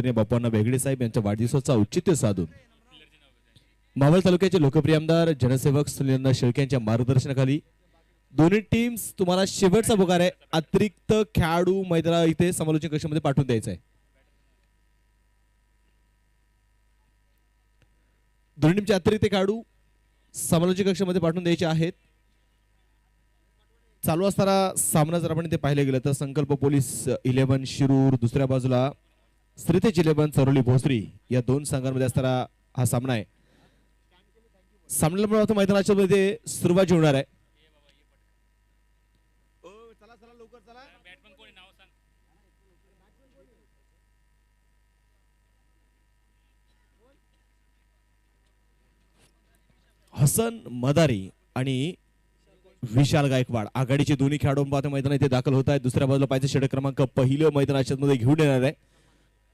बाप्पांना बेगडे साहेब यांच्या वाढदिवसाचा औचित्य साधून मावळ तालुक्याचे लोकप्रिय आमदार जनसेवक सुनील शेळके यांच्या मार्गदर्शनाखाली दोन्ही टीम्स तुम्हाला शेवटचा पुकार आहे. अतिरिक्त खेळाडू मैदाना इथे समालोचन कक्षामध्ये पाठवून द्यायचा आहे. दोन्ही टीमचे अतिरिक्त खेळाडू समालोचन कक्षामध्ये पाठवून द्यायचे आहेत. चालू असताना सामना जर आपण इथे पाहिलं गेलं तर संकल्प पोलीस 11 शिरूर, दुसऱ्या बाजूला श्रीतेज 11 चरोली भोसरी या दोन संघांमध्ये असताना हा सामना आहे. सामन्याला मैदानाच्या मध्ये सुरुवात होणार आहे. हसन मदारी आणि विशाल गायकवाड आघाडीचे दोन्ही खेळाडू पाहतो मैदान इथे दाखल होत आहेत. दुसऱ्या बाजूला पाहिजे षटक क्रमांक पहिलं मैदानाच्या मध्ये घेऊन येणार आहे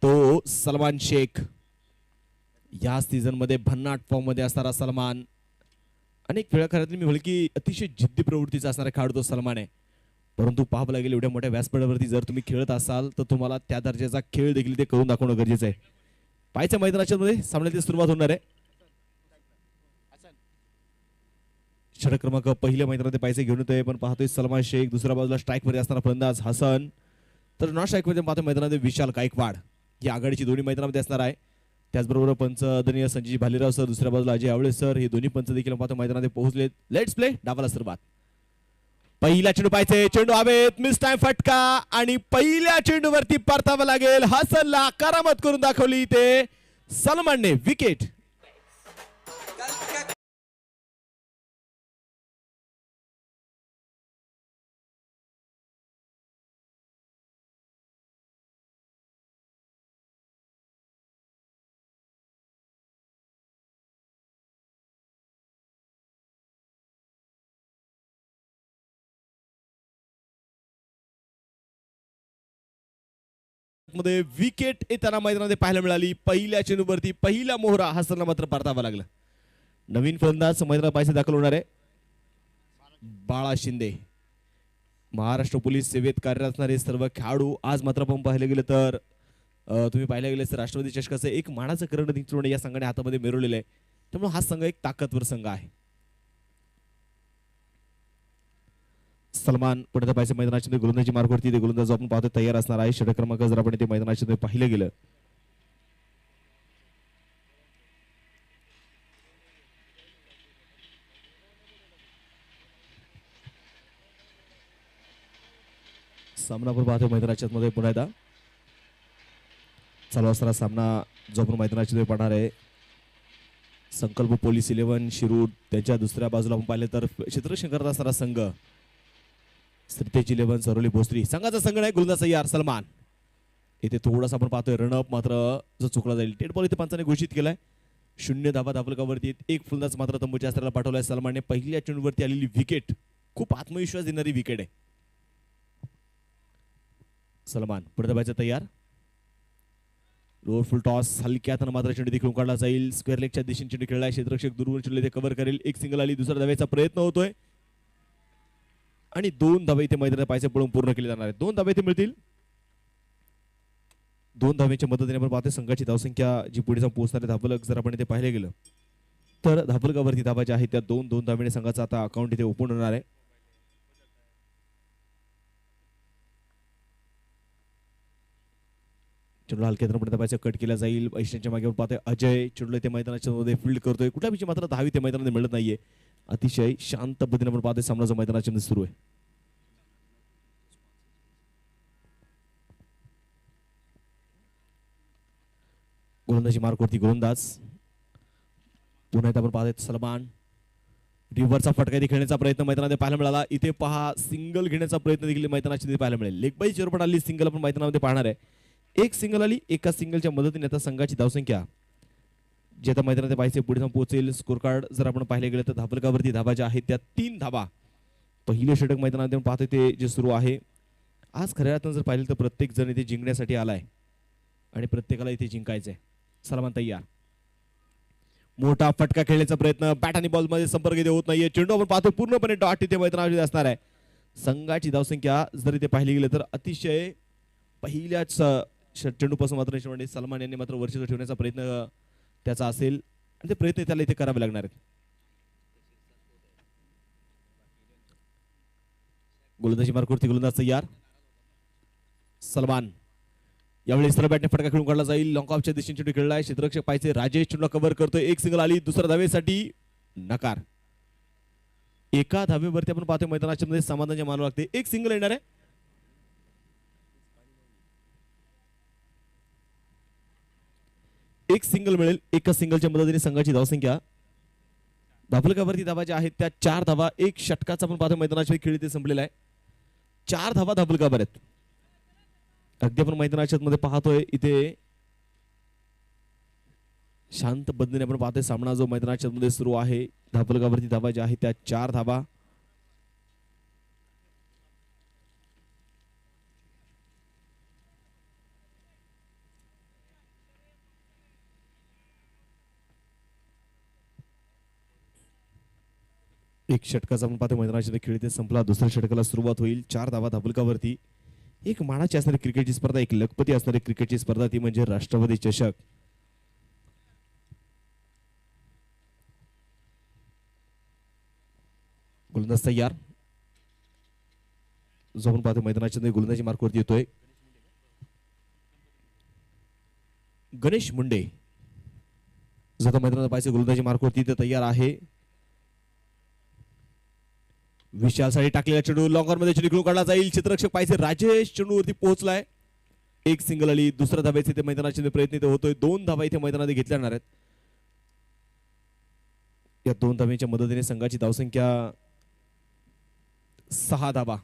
तो सलमान शेख. या सीझन मध्ये भन्नाट फॉर्म मध्ये असणारा सलमान, अनेक वेळा खऱ्यातली मी म्हणेल की अतिशय जिद्दी प्रवृत्तीचा असणारा खेळाडू तो सलमान आहे. परंतु पाहावं लागेल एवढ्या मोठ्या व्यासपीठावरती जर तुम्ही खेळत असाल तर तुम्हाला त्या दर्जाचा खेळ देखील ते करून दाखवणं गरजेचं आहे. पाहायच्या मैदानाच्या मध्ये सामन्याची सुरुवात होणार आहे. षटक क्रमांक पहिल्या मैदानात पैसे घेऊन येतोय पण पाहतोय सलमान शेख. दुसऱ्या बाजूला स्ट्राईक मध्ये असणारा फलंदाज हसन, तर नॉन स्ट्राईक मध्ये पाहतो मैदानामध्ये विशाल गायकवाड. ही आघाडीची दोन्ही मैदानामध्ये असणार आहे. त्याचबरोबर पंच आदरणीय संजय भालेराव सर, दुसऱ्या बाजूला अजय आवळे सर, हे दोन्ही पंच देखील पाहतो मैदानामध्ये पोहोचलेत. Let's play. डावाला सुरुवात. पहिला चेंडू पाहिजे, चेंडू हवेत, मिस टाइम फटका आणि पहिल्या चेंडूवरती परतावं लागेल. हसनला करामत करून दाखवली ते सलमानने. विकेट. मध्ये विकेट येताना मैदानामध्ये पाहायला मिळाली. पहिल्या चेंडूवरती पहिला मोहरा हसनला मात्र परतावा लागला. नवीन फलंदाज मैदानात पैसे दाखल होणार आहे बाळा शिंदे. महाराष्ट्र पोलीस सेवेत कार्यरत असणारे सर्व खेळाडू आज मात्र आपण पाहिलं गेलं तर तुम्ही पाहिलं गेलं तर राष्ट्रवादी चषकाचं एक मानाचं करंड निश्चित या संघाने हातामध्ये मिळवलेलं आहे. त्यामुळे हा संघ एक ताकदवर संघ आहे. सलमान पुढे पाहिजे मैदानाच्या गोलंदाजी मार्गावरती ते गोलंदाज आपण पाहतो तयार असणार आहे. षटक क्रमांक जर आपण ते मैदानाच्या पाहिलं गेलं सामना आपण पाहतो मैदानाच्या मध्ये पुन्हा एकदा चालू असणारा सामना जो आपण मैदानाच्या पाहणार आहे संकल्प पोलीस 11 शिरूर, त्याच्या दुसऱ्या बाजूला आपण पाहिले तर क्षेत्ररक्षण करत असणारा संघ श्रीतेज 11 चरोली भोसरी. संघाचा संघ आहे गोलंदाज तयार सलमान. इथे थोडासा आपण पाहतोय रनअप मात्र जो चुकला जाईल. टेट बॉल इथे पंचाने घोषित केलाय. 0 धावा धावलकावरती एक फलंदाज मात्र तंबूच्या अस्त्राला पाठवलाय सलमानने. पहिल्या चेंडूवरती आलेली विकेट खूप आत्मविश्वास देणारी विकेट आहे. सलमान पुढे धावायचा तयार. लोअर फुल टॉस हलक्यात मात्र चेंडू देखील काढला जाईल. स्क्वेअर लेगच्या दिशेने चेंडू खेळलाय. क्षेत्ररक्षक दूरवर चेंडू ते कव्हर करेल. एक सिंगल आली. दुसऱ्या धावेचा प्रयत्न होतोय आणि 2 धावे इथे मैदानात पायसे पडून पूर्ण केले जाणार आहेत. 2 धावे इथे मिळतील. 2 धावेच्या मदतीने आपण पाहतोय संघाची धावसंख्या जी पुढे जाऊन पोहोचणारे धावफलक जर आपण इथे पाहिले गेलं तर धावफलकावरती धावा ज्या आहेत त्या 2-2 धावेने संघाचा आता अकाउंट इथे ओपन होणार आहे. चेंडू हलक्यात पण कट केला जाईल. ऐशांच्या मागे पाहतोय अजय. चेंडू इथे मैदानाच्या मध्ये फील्ड करतोय. कुठल्या विषयी मात्र धावी ते मैदानात मिळत नाहीये. अतिशय शांत पद्धतीने आपण पाहतोय सामनाचा मैदानाच्या मध्ये सुरू आहे. गोलंदाजी मार्कवरती गोलंदाज पुन्हा एकदा आपण पाहतोय सलमान. रिव्हरचा फटका इथे खेळण्याचा प्रयत्न मैदानामध्ये पाहायला मिळाला. इथे पहा सिंगल घेण्याचा प्रयत्न देखील मैदानाच्या पाहायला मिळेल. लेग बाय चेरपट आली सिंगल आपण मैदानामध्ये पाहणार आहे. एक सिंगल आली. एका सिंगलच्या मदतीने आता संघाची धावसंख्या जे आता मैदानात पाहिजे पुढे जाऊन पोहोचेल. स्कोर कार्ड जर आपण पाहिले गेलं तर धावफलकावरती धावा ज्या आहेत त्या 3 धावा. पहिले षटक मैदानात पाहतोय ते जे सुरू आहे. आज खऱ्या अर्थानं जर पाहिलं तर प्रत्येक जण इथे जिंकण्यासाठी आलाय आणि प्रत्येकाला इथे जिंकायचंय. सलमान तयार. मोठा फटका खेळण्याचा प्रयत्न. बॅट आणि बॉल मध्ये संपर्क इथे होत नाहीये. चेंडू आपण पाहतोय पूर्णपणे डॉट इथे मैदानामध्ये असणार आहे. संघाची धावसंख्या जर इथे पाहिली गेली तर अतिशय पहिल्याच चेंडूपासून मात्र हिशोबाने सलमान यांनी मात्र वर्चस्व ठेवण्याचा प्रयत्न त्याचा असेल आणि ते प्रयत्न त्याला इथे करावे लागणार आहेत. गोलंदाजी मार्कवरती गोलंदाज तयार. सलमान यावेळी सरळ बॅटने फटका खेळून काढला जाईल. लॉंग ऑफच्या दिशेने चेंडू खेळलाय. क्षेत्ररक्षक पाहिजे राजेश चेंडूला कव्हर करतोय. एक सिंगल आली. दुसऱ्या धावेसाठी नकार. एका धावेवरती आपण पाहतोय मैदानाच्या मध्ये समाधानाचे मानव लागते. एक सिंगल येणार आहे. एक सिंगल मिळेल. एका सिंगलच्या मदतीने संघाची धावसंख्या धाबलकावरती धावा ज्या आहेत त्या 4 धावा. एक षटकाचा आपण पाहतोय मैदानाच्या खेळ इथे संपलेला आहे. 4 धावा धाबलकावर आहेत. अगदी आपण मैदानाच्या मध्ये पाहतोय इथे शांत पद्धतीने आपण पाहतोय सामना जो मैदानाच्या मध्ये सुरू आहे. धाबलकावरती धावा ज्या आहेत त्या 4 धावा. एक षटकाचा आपण पाहतो मैदानाच्या खेळ इथे संपला. दुसऱ्या षटकाला सुरुवात होईल. 4 धावा धाबलकावरती. एक मानाची असणारी क्रिकेटची स्पर्धा, एक लखपती असणारी क्रिकेटची स्पर्धा, ती म्हणजे राष्ट्रवादी चषक. गोलंदाज तयार. जो आपण पाहतो मैदानाच्या गोलंदाजी मार्कवरती येतोय गणेश मुंडे. जो आता मैदानात पाहिजे गोलंदाजी मार्कवरती ते तयार आहे. विशाल साठी टाकलेला चेंडू लॉंगर मध्ये चेंडू खेळून काढला जाईल. क्षेत्ररक्षक पाहिजे राजेश चेंडूवरती पोहोचलाय. एक सिंगल आली. दुसऱ्या धाब्याचे इथे मैदानाचे प्रयत्न इथे होतोय. 2 धावा इथे मैदानात घेतल्या जाणार आहेत. या 2 धाब्यांच्या मदतीने संघाची धावसंख्या 6 धावा.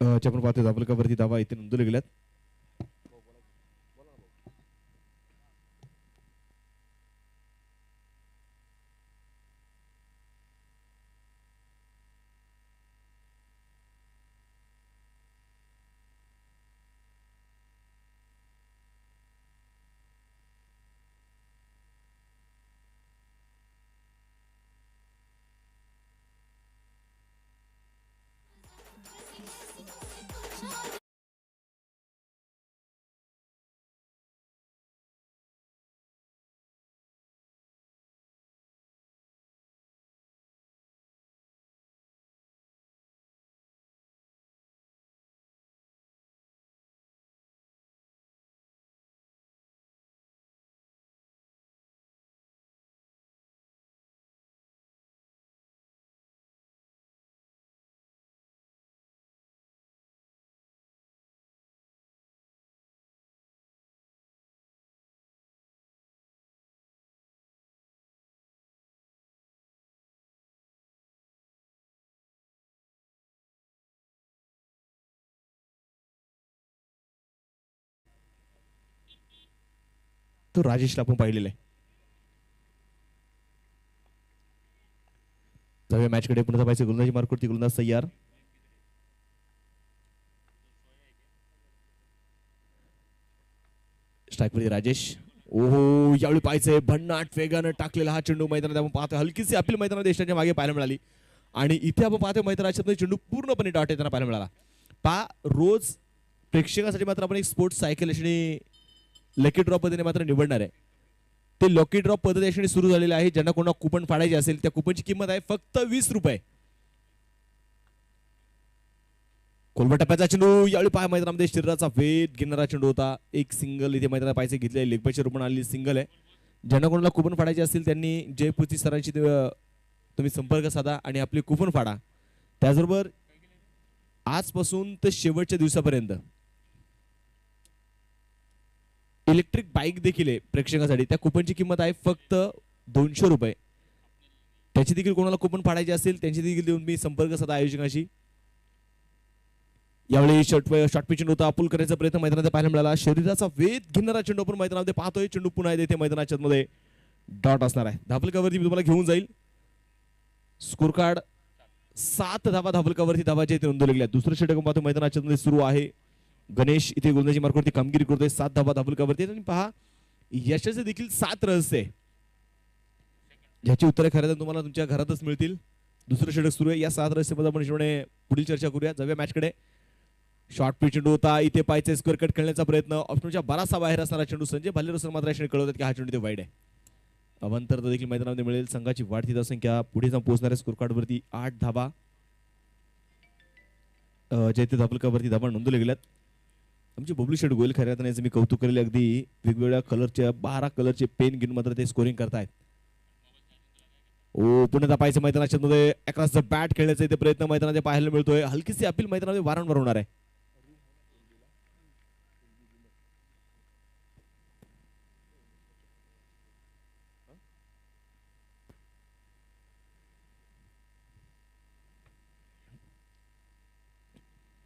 आपण पाहतोय धाबलकावरती धावा इथे नोंदवल्या गेल्यात. तो राजेशला आपण पाहिलेला आहे. जाऊया मॅच कडे. पुन्हा पाहिजे गोलंदाजी मार्कवरती गोलंदाज तयार. स्ट्राईकवरती राजेश. ओहो यावेळी पाहायचंय भन्नाट वेगानं टाकलेला हा चेंडू मैदानात आपण पाहतोय. हलकीशी अपील मैदानात देशाच्या मागे पाहायला मिळाली आणि इथे आपण पाहतोय मैदानाच्या चेंडू पूर्णपणे डॉट येताना पाहायला मिळाला. रोज प्रेक्षकासाठी मात्र आपण एक स्पोर्ट्स सायकल आणि लकी ड्रॉप पद्धतीने मात्र निवडणार आहे. ते लकी ड्रॉप पद्धती अशी सुरू झालेली आहे. ज्यांना कोणा कुपन फाडायचे असेल त्या कुपनची किंमत आहे फक्त 20 रुपये. कोलबा टप्प्याचा चेंडू यावेळी पाय मैदानामध्ये शरीराचा वेध घेणारा चेंडू होता. एक सिंगल इथे मैदानात पाहिजे घेतले. लेगबायच्या रूपाने आलेली सिंगल आहे. ज्यांना कोणाला कुपन फाडायचे असतील त्यांनी जयपूरची सरांची तुम्ही संपर्क साधा आणि आपली कुपन फाडा. त्याचबरोबर आजपासून तर शेवटच्या दिवसापर्यंत इलेक्ट्रिक बाईक देखील आहे प्रेक्षकांसाठी. त्या कुपनची किंमत आहे फक्त 200 रुपये. त्याची देखील कोणाला कुपन फाडायचे असेल त्यांची देखील देऊन मी संपर्क साधा आयोजकांशी. यावेळी शॉर्ट पिच चेंडू होता. अपूल करण्याचा प्रयत्न मैदानात पाहायला मिळाला. शरीराचा वेध घेणारा चेंडू आपण मैदानामध्ये पाहतोय. चेंडू पुन्हा येथे मैदानाच्या मध्ये डॉट असणार आहे. धाबलकावरती मी तुम्हाला घेऊन जाईल. स्कोर कार्ड 7 धावा धाबलकावरती धावाचे इथे नोंदवले गेले. दुसरं षटक पाहतो मैदानाच्या मध्ये सुरू आहे. गणेश इथे गोलंदाजी मार्कवरती कामगिरी करतोय. 7 धावा धाबलकावरती. आणि पहा यशाचे देखील 7 रहस्य आहे ज्याची उत्तरे खरं तर तुम्हाला तुमच्या घरातच मिळतील. दुसरं षटक सुरू आहे. या 7 रहस्यामध्ये आपण पुढील चर्चा करूया. जाऊया मॅच कडे. शॉर्ट पिच चेंडू होता. इथे पायचे स्क्वेअर कट खेळण्याचा प्रयत्न. ऑप्शनच्या बराचसा बाहेर असणारा चेंडू. संजय भालेराव सर मात्र अशी कळवतात की हा चेंडू ते वाईड आहे. अवंतर देखील मैदानामध्ये मिळेल. संघाची वाढती धावसंख्या पुढे जाऊन पोहोचणाऱ्या स्कोर कार्ड वरती 8 धाबा. जयते धापलकावरती धाबा नोंदवले गेल्यात. आमचे बबलू शेड गोयल खऱ्या अर्थाने मी कौतुक केले. अगदी वेगवेगळ्या कलरच्या 12 कलरचे पेन घेऊन मात्र ते स्कोरिंग करतायत. ओ पुन्हा पाहायचं मैदानाच्या मध्ये अक्रॉस द बॅट खेळण्याचा इथे प्रयत्न मैदानात पाहायला मिळतोय. हलकीशी अपील मैदानामध्ये वारंवार होणार आहे.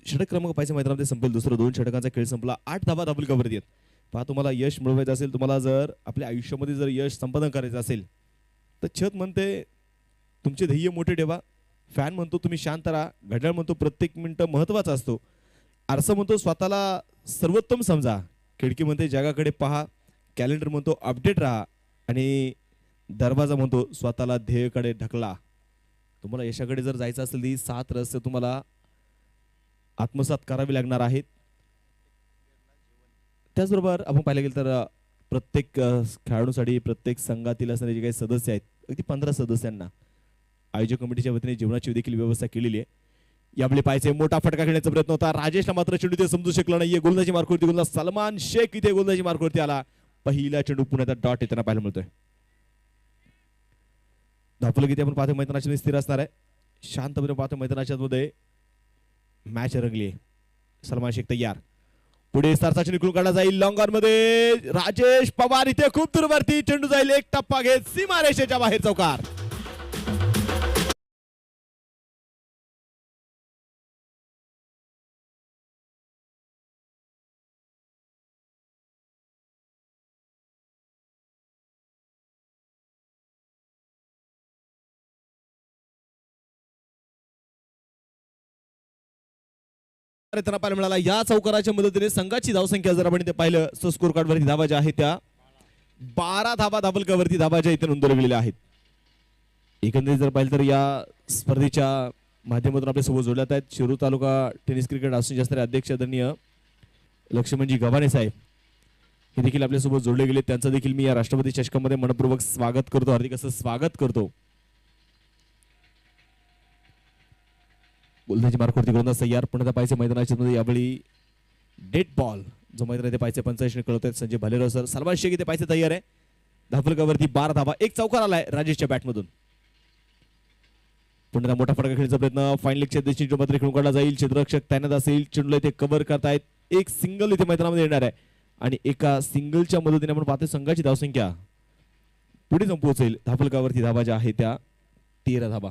षटक क्रमांक पाहिजे मैदानामध्ये संपेल. दुसरं 2 षटकांचा खेळ संपला. 8 धाबा धाबलकावरती आहेत. पहा तुम्हाला यश मिळवायचं असेल, तुम्हाला जर आपल्या आयुष्यामध्ये जर यश संपादन करायचं असेल तर छत म्हणते तुमचे ध्येय मोठे ठेवा. फॅन म्हणतो तुम्ही शांत राहा. घड्याळ म्हणतो प्रत्येक मिनिट महत्वाचा असतो. आरसा म्हणतो स्वतःला सर्वोत्तम समजा. खिडकी म्हणते जगाकडे पहा. कॅलेंडर म्हणतो अपडेट राहा. आणि दरवाजा म्हणतो स्वतःला ध्येयाकडे ढकला. तुम्हाला यशाकडे जर जायचं असेल ती 7 रस्ते तुम्हाला आत्मसात करावे लागणार आहेत. त्याचबरोबर आपण पाहिलं गेलं तर प्रत्येक खेळाडूसाठी प्रत्येक संघातील असणारे जे काही सदस्य आहेत अगदी 15 सदस्यांना आयोजक कमिटीच्या वतीने जेवणाची देखील व्यवस्था केलेली आहे. यावेळी पाहायचे मोठा फटका खेळण्याचा प्रयत्न होता. राजेशला मात्र चेंडू ते समजू शकला नाहीये. गोलंदाजी मार्कवरती गोलंदाज सलमान शेख इथे गोलंदाजी मार्कवरती आला. पहिला चेंडू पुण्याचा डॉट येताना पाहायला मिळतोय. धापलं की आपण पाहतो मैदानाच्या स्थिर असणार आहे. शांतपणे पाहतो मैदानाच्या मध्ये मॅच रंगली आहे. सलमान शेख तयार. पुढे स्टारचा चेंडू निघून काढला जाईल. लॉंग ऑन मध्ये राजेश पवार इथे खूप दूरवरती चेंडू जाईल. एक टप्पा घेत सीमारेषेच्या बाहेर चौकार. पाहायला मिळाला. या चौकाराच्या मदतीने संघाची धावसंख्या जर आपण इथे पाहिलं स्कोर कार्ड वरती धावा ज्या आहेत त्या 12 धाबा धाबलकावरती धाबा ज्या इथे नोंदवल्या गेलेल्या आहेत. एकंदरीत जर पाहिलं तर या स्पर्धेच्या माध्यमातून आपल्या सोबत जोडल्यात आहेत शिरूर तालुका टेनिस क्रिकेट असोसिएशनचे अध्यक्ष आदरणीय लक्ष्मणजी गव्हाणे साहेब हे देखील आपल्या सोबत जोडले गेले. त्यांचं देखील मी या राष्ट्रपती चषकामध्ये मनपूर्वक स्वागत करतो. हार्दिक असं स्वागत करतो. गोलंदाजी मार्कवरती गोलंदाज तयार. पुन्हा पाहिजे मैदानाच्या मध्ये यावेळी डेट बॉल जो मैदान पाहिजे 85 कळवत आहेत संजय भालेराव सर. सलमान शेख इथे पाहिजे तयार आहे. धाफलकावरती 12 धाबा. एक चौकार आलाय राजेशच्या बॅटमधून. पुन्हा मोठा फटका खेळण्याचा प्रयत्न फाईन लेगच्या दिशेने मात्र खेळून काढला जाईल. क्षेत्ररक्षक तैनात असेल. चेंडूला इथे कव्हर करतायत. एक सिंगल इथे मैदानामध्ये येणार आहे आणि एका सिंगलच्या मदतीने आपण पाहतो संघाची धावसंख्या पुढे जाऊन पोहोचेल. धाफलकावरती धाबा ज्या आहेत त्या 13 धाबा.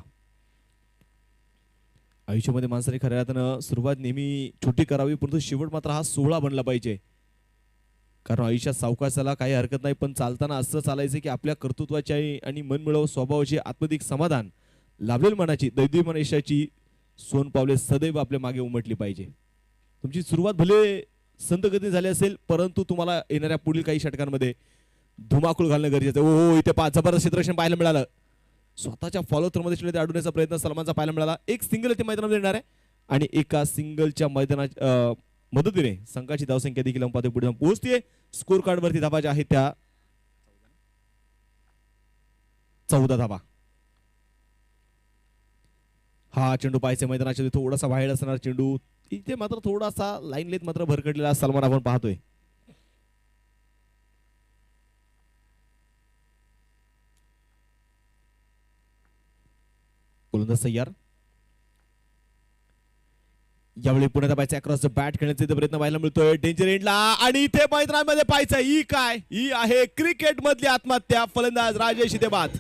आयुष्यामध्ये माणसाने खऱ्या अर्थानं सुरुवात नेहमी छोटी करावी परंतु शेवट मात्र हा 16 बनला पाहिजे. कारण आयुष्यात सावकाशाला काही हरकत नाही पण चालताना असं चालायचं की आपल्या कर्तृत्वाची आणि मनमिळावू स्वभावाची आत्मदिक समाधान लाभलेल मनाची दैदिक यशाची सोन पावले सदैव आपल्या मागे उमटली पाहिजे. तुमची सुरुवात भले संत गती झाली असेल परंतु तुम्हाला येणाऱ्या पुढील काही षटकांमध्ये धुमाकूळ घालणं गरजेचं आहे. हो इथे जबरदस्त क्षेत्ररक्षण पाहायला मिळालं. स्वतःच्या फॉलो थ्रो मध्ये अडवण्याचा प्रयत्न सलमानचा पाहायला मिळाला. एक सिंगल इथे मैदानामध्ये येणार आहे आणि एका सिंगलच्या मैदानाच्या मदतीने संघाची धावसंख्या देखील पाहतो पुढे पोहोचते. स्कोर कार्ड वरती धाबा ज्या आहेत त्या 14 धाबा. हा चेंडू पाहायचा मैदानाच्या थोडासा बाहेर असणार चेंडू इथे मात्र थोडासा लाईन लेत मात्र भरकटलेला सलमान आपण पाहतोय. गोलंदाज तयार. यावेळी पुण्यात पाहायचं अक्रॉस बॅट खेळण्याचा प्रयत्न पाहायला मिळतोय डेंजर एंडला आणि इथे मैदानामध्ये पाहायचं ही काय ही आहे क्रिकेट मधली आत्महत्या. फलंदाज राजेश इथे बाद.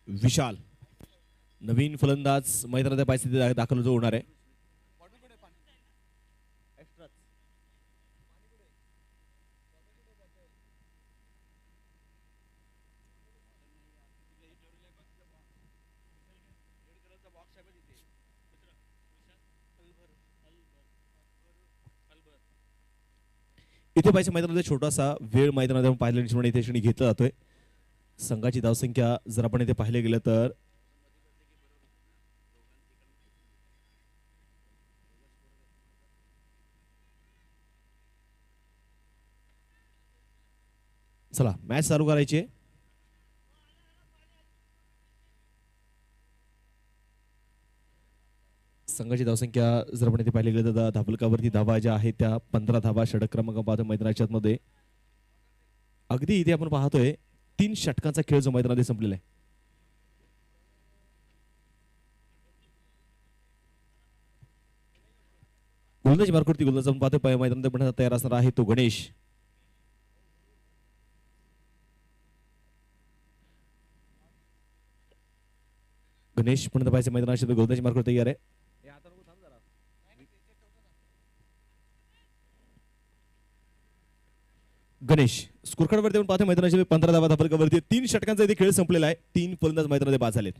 विशाल नवीन फलंदाज मैदानाच्या पायस्थीत दाखल जो होणार आहे. इथे पाहिजे मैदानामध्ये छोटासा वेळ मैदानात पाहिल्या निश्चित इथे क्षणी घेतला जातोय. संघाची धावसंख्या जर आपण इथे पाहिले गेलं तर चला मॅच चालू करायची. संघाची धावसंख्या जर आपण इथे पाहिले गेलं तर धाबलकावरती धावा ज्या आहेत त्या 15 धावा. षटक क्रमांक पाहतो मैदानाच्या मध्ये. अगदी इथे आपण पाहतोय 3 षटकांचा खेळ जो मैदानामध्ये संपलेला आहे. गोलंदाजी मार्कवरती गोलंदाज आपण पाहतोय मैदानात तयार असणार आहे तो गणेश. गणेश पण पाहिजे मैदानाच्या गोलंदाजी मार्कवर तयार आहे. गणेश स्कोर कार्ड वरती आपण पाहतो मैदानाच्या 15 धावा धाबलकावरती 3 षटकांचा इथे खेळ संपलेला आहे. 3 फलंदाज मैदानामध्ये बाद झालेत.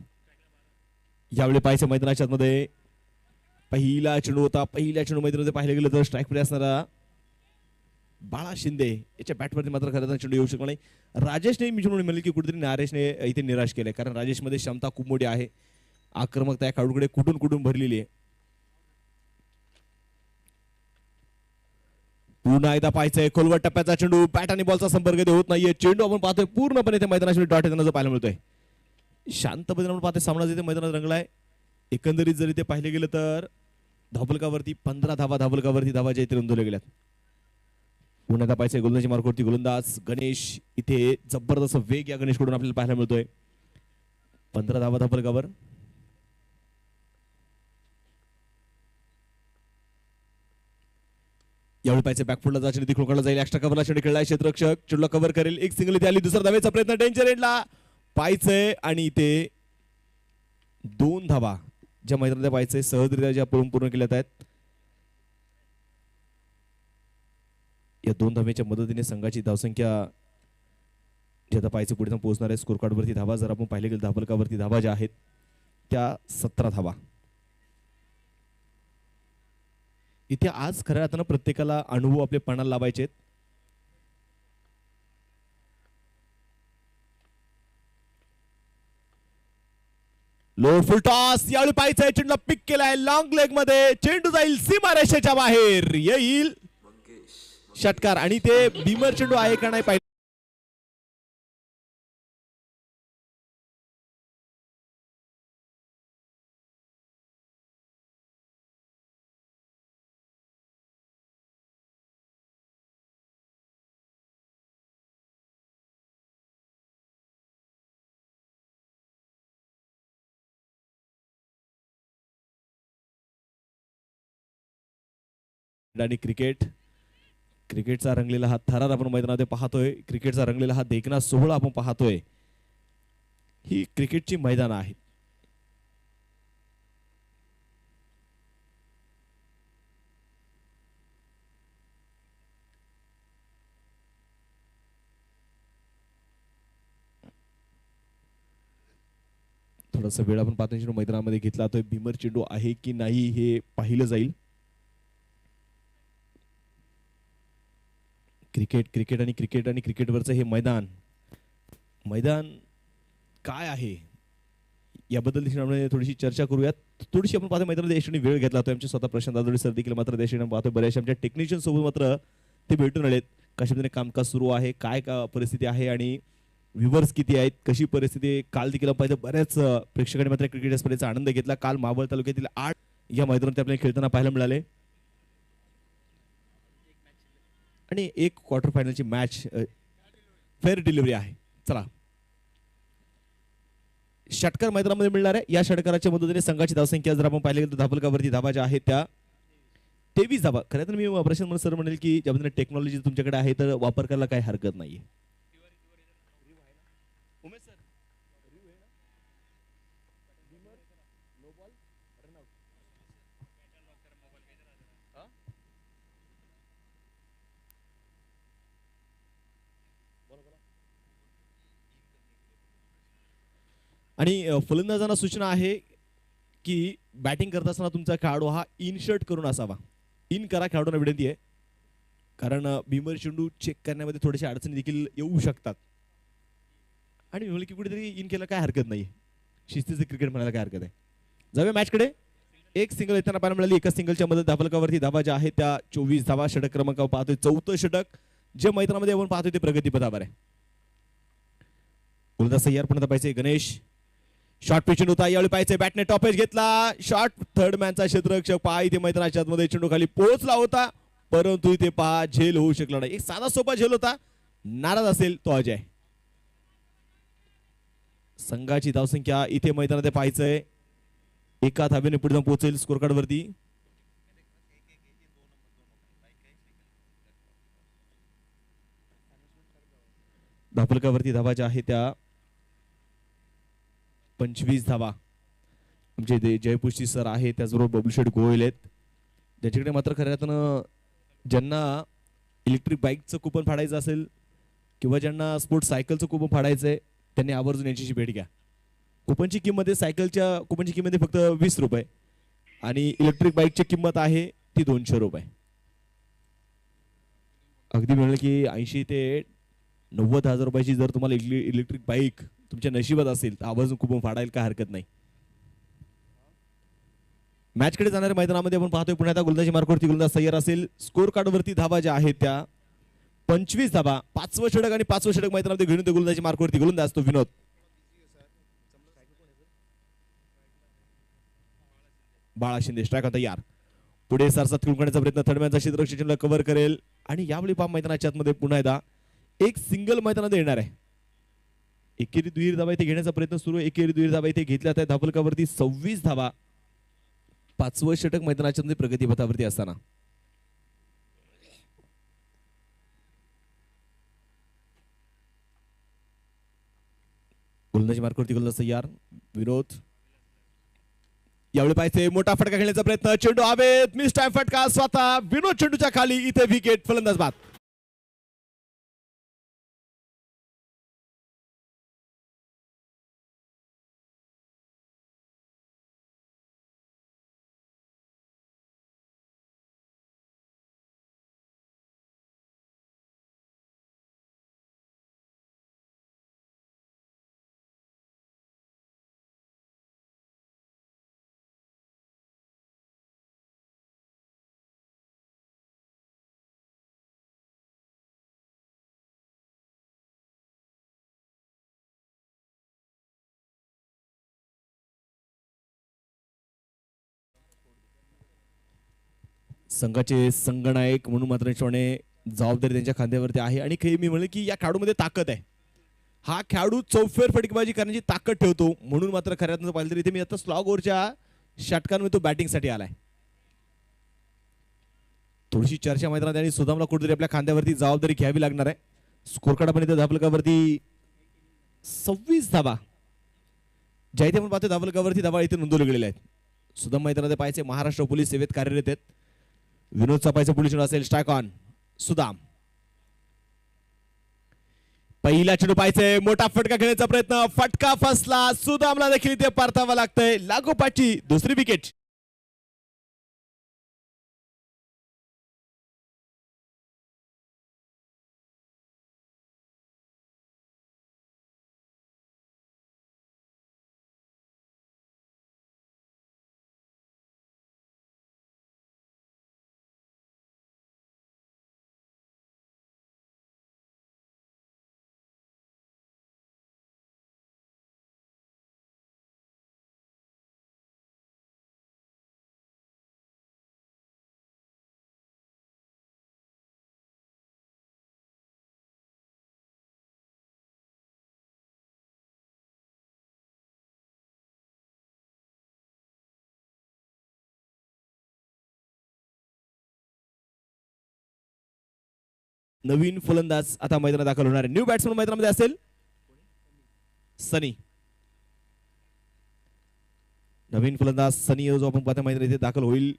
यावेळी पाहायचं मैदानाच्या मध्ये पहिला चेंडू होता. पहिल्या चेंडू मैदानामध्ये पाहिलं गेलं तर स्ट्राईक मध्ये असणारा बाळा शिंदे याच्या बॅटवरती मात्र खरं तर चेंडू येऊ शकला नाही. राजेशने मी म्हणले की कुठेतरी नारेशने इथे निराश केले कारण राजेश मध्ये क्षमता खूप मोठी आहे. आक्रमकता या खेळाडूकडे कुठून कुठून भरलेली आहे. पुन्हा एकदा पाहायचंय खोलवट टप्प्याचा चेंडू. बॅट आणि बॉलचा संपर्क होत नाहीये. चेंडू आपण पाहतोय पूर्णपणे ते मैदानाशी डॉट येताना जो पाहायला मिळतोय. शांतपणे आपण पाहतोय सामना जिथे मैदानात रंगलाय. एकंदरीत जर इथे पाहिले गेलं तर धाबलकावरती 15 धावा धाबलकावरती धावा ज्या इथे नोंदवल्या गेल्यात. पुन्हा एकदा पाहायचंय गोलंदाजी मार्कवरती गोलंदाज गणेश. इथे जबरदस्त वेग या गणेशकडून आपल्याला पाहायला मिळतोय. 15 धावा धाबलकावर. यावेळी पाहिजे बॅकफुटला जायचे तिकडून कडला जाईल. एक्स्ट्रा कव्हरला चेंडू खेळलाय क्षेत्ररक्षक. चेंडूला कव्हर करेल. एक सिंगल इथे आली. दुसरा धावेचा प्रयत्न डेंजर एंडला पाहायचंय आणि इथे 2 धावा ज्या मैदानात पाहायचंय सहजरित्या ज्या पूर्ण केल्यात आहेत. या 2 धावेच्या मदतीने संघाची धावसंख्या जी आता पाहायचं पुढे पोहोचणार आहे. स्कोर कार्ड वरती धावा जर आपण पाहिले गेलं धाबलकावरती धावा ज्या आहेत त्या 17 धावा. इथे आज खऱ्या अर्थानं प्रत्येकाला अनुभव आपले पणाला लावायचे. Lower full toss. यावेळी पाहायचंय चेंडूला पिक केलाय लॉंग लेग मध्ये. चेंडू जाईल सीमारेषेच्या बाहेर. येईल षटकार आणि ते बीमर चेंडू आहे का नाही पाहिजे. आणि क्रिकेटचा रंगलेला हा थरार आपण मैदानामध्ये पाहतोय. क्रिकेटचा रंगलेला हा देखना सोहळा आपण पाहतोय. ही क्रिकेटची मैदान आहेत. थोडासा वेळ आपण पाहतो चेंडू मैदानामध्ये घेतला जातोय. भीमर चेंडू आहे की नाही हे पाहिलं जाईल. क्रिकेट आणि क्रिकेटवरचं हे मैदान काय आहे याबद्दल देखील थोडीशी चर्चा करूयात. थोडीशी आपण पाहतो मैदानात देशाने वेळ घेतला होता. आमचे स्वतः प्रशांत दादोडे सर देखील मात्र देशाने पाहतो बऱ्याचशा आमच्या टेक्निशियन सोबत मात्र ते भेटून आलेत. कशा पद्धतीने कामकाज सुरू आहे, काय का परिस्थिती आहे आणि व्ह्युअर्स किती आहेत, कशी परिस्थिती. काल देखील पाहिजे बऱ्याच प्रेक्षकांनी मात्र क्रिकेट स्पर्धेचा आनंद घेतला. काल मावळ तालुक्यातील 8 या मैदानात आपल्याला खेळताना पाहायला मिळाले आणि एक क्वार्टर फायनलची मॅच फेअर डिलिव्हरी आहे. चला षटकार मैदानामध्ये मिळणार आहे. या षटकाराच्या मदतीने संघाची धावसंख्या जर आपण पाहिली तर धाबलकावरती धावा ज्या आहेत त्या 23 धावा. खरं तर मी प्रशांत सर म्हणेल की ज्या पद्धतीने टेक्नॉलॉजी तुमच्याकडे आहे तर वापर करायला काही हरकत नाहीये. आणि फलंदाजांना सूचना आहे की बॅटिंग करत असताना तुमचा खेळाडू हा इनशर्ट करून असावा. इन करा खेळाडूंना विनंती आहे, कारण बिमर चेंडू चेक करण्यामध्ये थोडेसे अडचणी देखील येऊ शकतात. आणि म्हणलं की कुठेतरी इन केलं काय हरकत नाही, शिस्तीचं क्रिकेट म्हणायला काय हरकत आहे. जाऊया मॅचकडे. एक सिंगल येताना पाहायला मिळाली. एका सिंगलच्या मदत धावफलकावरती धावा ज्या आहेत त्या 24 धावा. षटक क्रमांक पाहतोय 4थं षटक जे मैदानामध्ये आपण पाहतोय ते प्रगतीपथावर आहे. गोलंदाज सय्यार पण पाहिजे गणेश. शॉर्ट पिच होता यावेळी पाहिजे, बॅटने टॉपेज घेतला. शॉर्ट थर्ड मॅनचा क्षेत्ररक्षक पहा इथे मैदानाच्या आतमध्ये चेंडू खाली पोहोचला होता, परंतु इथे पहा झेल होऊ शकला नाही. एक साधा सोपा झेल होता. नाराज असेल तो अजय. संघाची धावसंख्या इथे मैदानात पाहायचंय एका धावेने पुढे जाऊन पोहोचेल स्कोर कार्ड वरती. धावफलकावरती धावा ज्या आहेत त्या 25 धावा. आमचे जयपुष्टी सर आहे, त्याचबरोबर बबलू गोयल आहेत, ज्याच्याकडे मात्र खऱ्या अर्थानं ज्यांना इलेक्ट्रिक बाईकचं कुपन फाडायचं असेल किंवा ज्यांना स्पोर्ट्स सायकलचं कुपन फाडायचं आहे त्यांनी आवर्जून यांच्याशी भेट घ्या. कुपनची किंमत आहे, सायकलच्या कुपनची किंमत आहे फक्त 20 रुपये आणि इलेक्ट्रिक बाईकची किंमत आहे ती 200 रुपये. अगदी मिळालं की 80 ते 90,000 रुपयाची जर तुम्हाला इलेक्ट्रिक बाईक तुमच्या नशिबात असेल तर आवर्जून कुपन फाडायला काय हरकत नाही. मॅचकडे जाणाऱ्या मैदानामध्ये आपण पाहतोय पुन्हा आता गोलंदाजी मार्कवरती गोलंदाज सय्यर असेल. स्कोर कार्डवरती धावा ज्या आहेत त्या 25 धावा. 5वं षटक आणि 5वं षटक मैदानामध्ये घेऊन येतो गोलंदाजी मार्कवरती गोलंदाज तो विनोद. बाळा शिंदे स्ट्राईक तयार. पुढे सरसात खेळून काढण्याचा प्रयत्न, थर्डमॅनचा क्षेत्ररक्षक कव्हर करेल आणि यावेळी पहा मैदानाच्या आतमध्ये पुन्हा एकदा एक सिंगल मैदानात येणार आहे. एकेरी दुहेरी धावा इथे घेण्याचा प्रयत्न सुरू आहे. एकेरी दुहेरी धावा इथे घेतल्या आहेत. धावफलकावरती 26 धावा. 5वं षटक मैदानाच्या मध्ये प्रगतीपथावरती असताना गोलंदाजी मार्कवरती गोलंदाज तयार विरोध. यावेळी पाहिजे मोठा फटका खेळण्याचा प्रयत्न, चेंडू हवेत, मिस टाइम फटका स्वतः विनोद चेंडूच्या खाली. इथे विकेट, फलंदाज बाद. संघाचे संगनायक म्हणून मात्र जबाबदारी त्यांच्या खांद्यावरती आहे आणि मी म्हणले की या खेळाडूमध्ये ताकद आहे. हा खेळाडू चौफेर फटकेबाजी करण्याची ताकद ठेवतो, म्हणून मात्र खऱ्या अर्थानं पाहिलं तर इथे मी आता स्लॉग ओव्हरच्या षटकांमध्ये तो बॅटिंगसाठी आलाय. थोडीशी चर्चा मैदानात आणि सुदामला कुठेतरी आपल्या खांद्यावरती जबाबदारी घ्यावी लागणार आहे. स्कोर कार्ड पण इथे धावफलकावरती 26 धावा ज्या इथे आपण पाहतो धावफलकावरती धावा इथे नोंदवले गेलेले आहेत. सुदाम मैदानात पाहायचे महाराष्ट्र पोलीस सेवेत कार्यरत आहेत. विनोद चापायचा पोलीस असेल. Strike on Sudam. पहिला चेंडू पाहिजे, मोठा फटका खेळण्याचा प्रयत्न, फटका फसला. सुदामला देखील इथे परतावा लागतंय. लागोपाठची दुसरी विकेट. नवीन फलंदाज आता मैदानात दाखल होणार आहे. न्यू बॅट्समन मैदानामध्ये असेल सनी. नवीन फलंदाज सनी जो आपण पाहता मैदानात इथे दाखल होईल.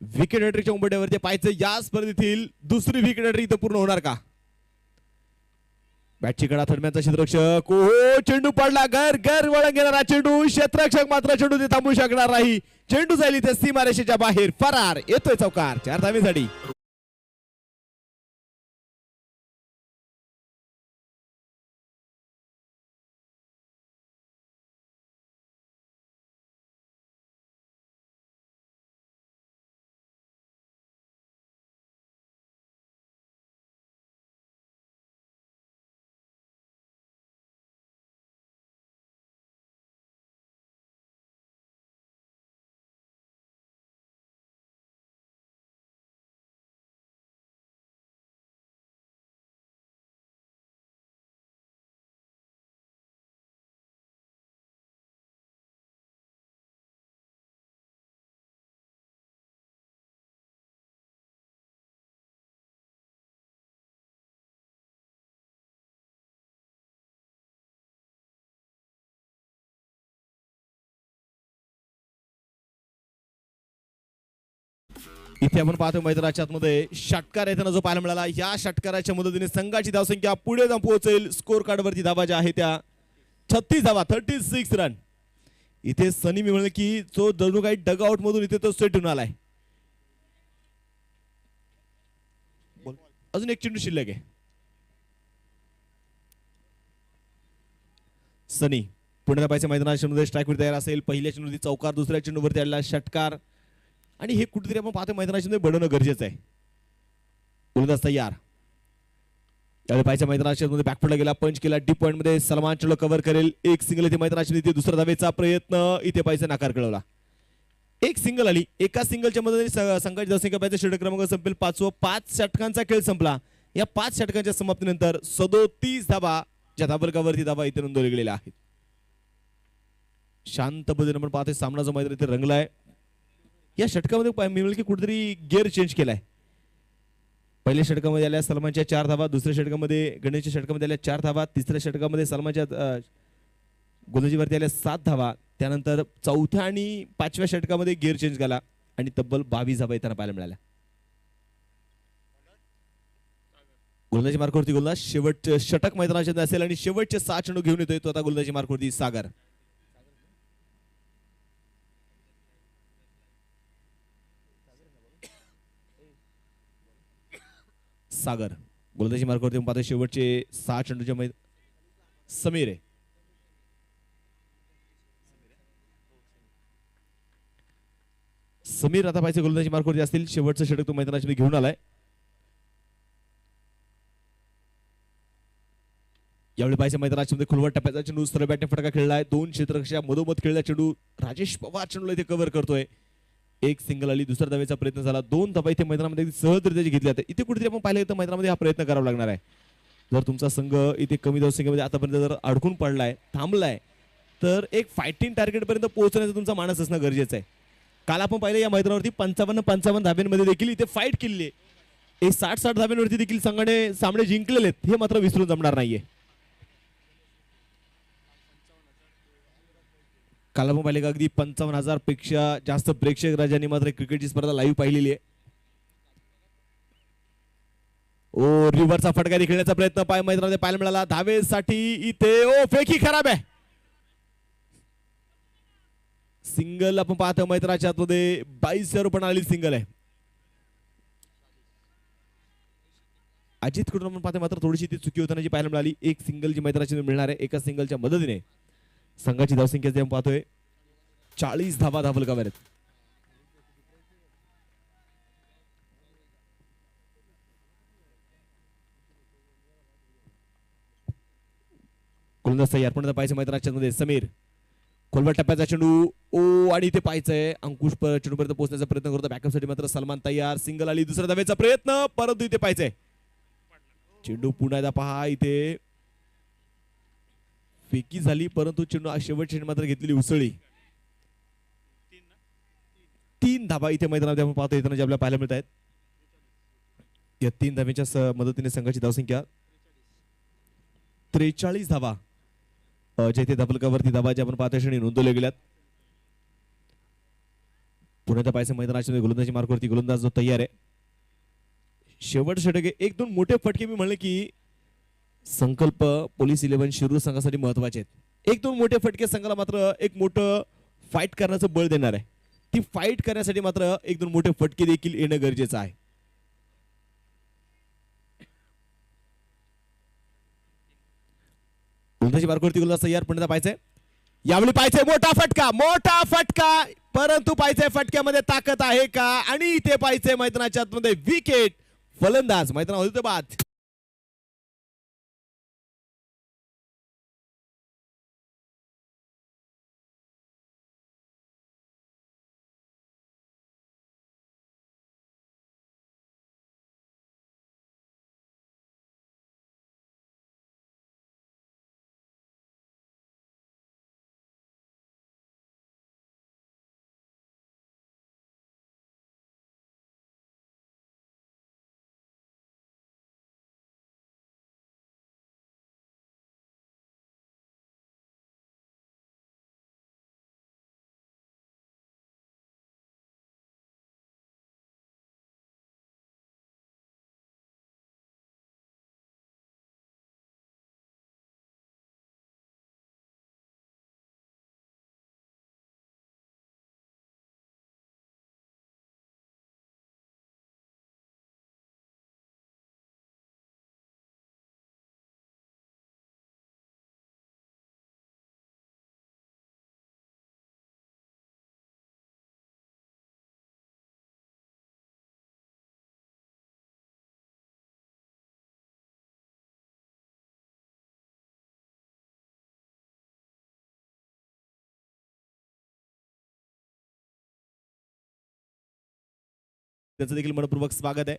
विकेट हॅट्रिकच्या उंबरठ्यावरती पाहायचं या स्पर्धेतील दुसरी विकेट हॅट्रिक इथं पूर्ण होणार का. बॅटची कडा थडम्याचा क्षेत्ररक्षक हो चेंडू पडला घर घर वळण घेणारा चेंडू क्षेत्ररक्षक मात्र चेंडू ते थांबू शकणार नाही. चेंडू जाईल इथे सीमारेषेच्या बाहेर फरार येतोय चौकार 4 धावेसाठी. इथे आपण पाहतो मैदानाच्या आतमध्ये षटकार येताना जो पाहायला मिळाला. या षटकाराच्या मदतीने संघाची धावसंख्या पुढे जाऊन पोहोचेल. स्कोर कार्ड वरती धावा ज्या आहेत त्या 36 धावा 36 रन. इथे सनी मी म्हणलं की जो जणू काही डग आउट मधून इथे तो सेट होऊन आलाय. अजून एक चेंडू शिल्लक आहे. सनी पुण्याला पाहिजे मैदानाच्या स्ट्राईकवर तयार असेल. पहिल्या चेंडूवरती चौकार, दुसऱ्या चेंडूवरती आलेला षटकार आणि हे कुठेतरी आपण पाहतो मैदानाच्या बनवणं गरजेचं आहे. गोलंदाज तयार. त्यावेळी पाहिजे मैदानाच्या मध्ये बॅकफुटला गेला, पंच केला, डीप पॉइंट मध्ये सलमान चलो कव्हर करेल. एक सिंगल इथे मैदानाच्या इथे दुसरा धावेचा प्रयत्न इथे पाहिजे नाकार कळवला. एक सिंगल आली. एका सिंगलच्या मदतीने संघाची धावसंख्या पाहिजे षटक क्रमांक संपेल 5. 5 षटकांचा खेळ संपला. या 5 षटकांच्या समाप्तीनंतर 37 धावा ज्या धाबलकावरती धावा इथे नोंदवल्या गेलेल्या आहेत. शांत पद्धतीने आपण पाहतोय सामना जो मैदान इथे रंगलाय. या षटकामध्ये मी की कुठेतरी गिअर चेंज केलाय. पहिल्या षटकामध्ये आल्या सलमानच्या 4 धावा, दुसऱ्या षटकामध्ये गणेशच्या षटकामध्ये आल्या 4 धावा, तिसऱ्या षटकामध्ये सलमानच्या गोलंदाजीवरती आल्या 7 धावा. त्यानंतर चौथ्या आणि 5व्या षटकामध्ये गिअर चेंज केला आणि तब्बल 22 धावा येताना पाहायला मिळाल्या. गोलंदाजी मार्कवरती गोलंदाज शेवटचे षटक मैदानाच्या असेल आणि शेवटचे 6 चेंडू घेऊन येतोय तो आता गोलंदाजी मार्कवरती सागर. सागर गोलंदाजी मार्कवरती पाहतो शेवटचे 6 चेंडूच्या समीर आहे. समीर आता पाहिजे गोलंदाजी मार्कवरती असतील. शेवटचं षटक तो मैदानाच्या घेऊन आलाय. यावेळी पाहिजे मैदानाच्या खुलवट टप्प्याचा चेंडू सरळ बॅटने फटका खेळलाय. 2 क्षेत्ररक्षक मधोमध खेळला चेंडू राजेश पवार चेंडूला इथे कव्हर करतोय. एक सिंगल आली, दुसऱ्या धावेचा प्रयत्न झाला. 2 धावा इथे मैदानामध्ये सहजरित्या घेतल्या जातात. इथे कुठेतरी आपण पाहिलं तर मैदानामध्ये हा प्रयत्न करावा लागणार आहे. जर तुमचा संघ इथे कमी धावसंख्येमध्ये आतापर्यंत जर अडकून पडलाय, थांबलाय, तर एक फायटिंग टार्गेट पर्यंत पोहोचण्याचा तुमचा मानस असणं गरजेचं आहे. काल आपण पाहिलं या मैदानावरती 55 धाब्यांमध्ये देखील इथे फाईट केली आहे. 60 धाब्यांवरती देखील संघाने सामने जिंकलेले आहेत, हे मात्र विसरून जमणार नाहीये. काल आपण पाहिले का अगदी 55,000 पेक्षा जास्त प्रेक्षक राजांनी मात्र क्रिकेटची स्पर्धा लाईव्ह पाहिलेली आहे. ओ रिव्हरचा फटका खेळण्याचा प्रयत्न मैदानामध्ये पाहायला मिळाला. धावेसाठी इथे ओ फेकी खराब आहे. सिंगल आपण पाहतो मैदानाच्या आतमध्ये 22 पण आलेली सिंगल आहे. अजित कडून आपण पाहतो मात्र थोडीशी ती चुकी होताना जी पाहायला मिळाली. एक सिंगल जी मैदानाची मिळणार आहे. एका सिंगलच्या मदतीने संघाची धावसंख्या आपण पाहतोय 40 धावा धावलकावर आहेत. गोलंदाज तयार पण पाहिजे मैदानाच्या मध्ये समीर. खोलवर टप्प्याचा चेंडू ओ आणि इथे पाहायचंय. अंकुश चेंडूपर्यंत पोहोचण्याचा प्रयत्न करतो. बॅकअपसाठी मात्र सलमान तयार. सिंगल आली, दुसऱ्या धावेचा प्रयत्न, परंतु इथे पाहायचंय चेंडू पुन्हा एकदा पहा. इथे फेकी झाली परंतु चेंडू शेवटची मात्र घेतलेली उसळी. 3 धावा इथे मैदानामध्ये आपण पाहतो येताना जे आपल्याला पाहायला मिळत आहेत. या 3 धाव्यांच्या मदतीने संघाची धावसंख्या 43 धावा ज्या इथे धबलकावरती धावा ज्या आपण पाहतो श्रेणी नोंदवल्या गेल्यात. पुण्याच्या पाहिजे मैदानाच्या गोलंदाजी मार्कवरती गोलंदाज जो तयार आहे. शेवट षटके 1-2 मोठे फटके मी म्हणले की संकल्प पोलीस 11 शिरूर संघासाठी महत्वाचे आहेत. एक दोन मोठे फटके संघाला मात्र एक मोठं फाईट करण्याचं बळ देणार आहे. ती फाईट करण्यासाठी मात्र एक दोन मोठे फटके देखील येणं गरजेचं आहे. गोलंदाजी मार्कवरती गोलंदाज तयार पुन्हा पाहायचंय. यावेळी पाहायचंय मोठा फटका परंतु पाहायचंय फटक्यामध्ये ताकद आहे का आणि इथे पाहायचंय मैदानाच्या आतमध्ये विकेट. फलंदाज मैदानामध्ये बाद. त्याचं देखील मनपूर्वक स्वागत आहे.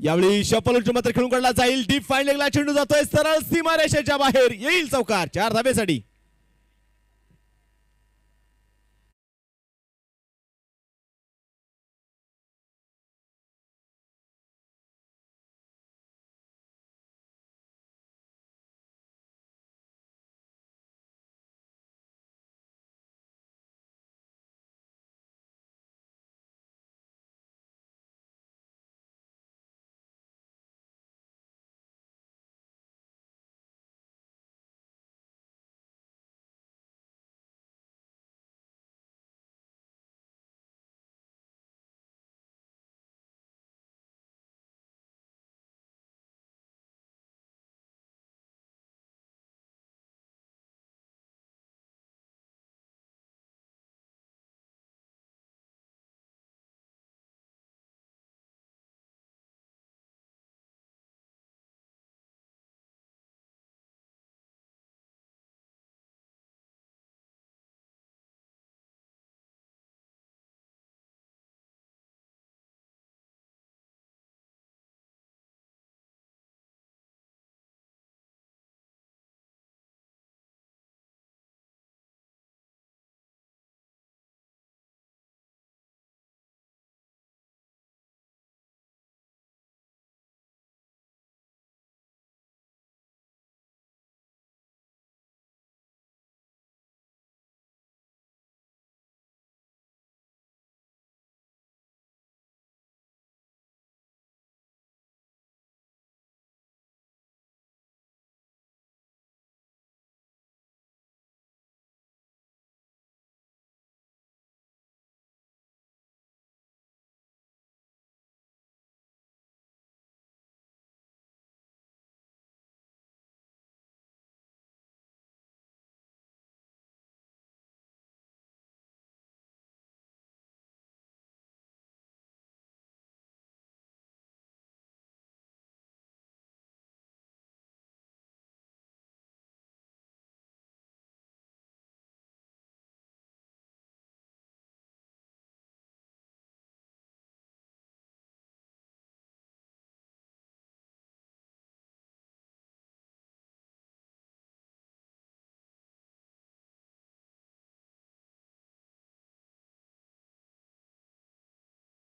यावेळी शपल मात्र खेळून काढला जाईल. डीप फाईन लेगला चेंडू जातोय सरळ सीमारेषेच्या बाहेर. येईल चौकार 4 धाब्यासाठी.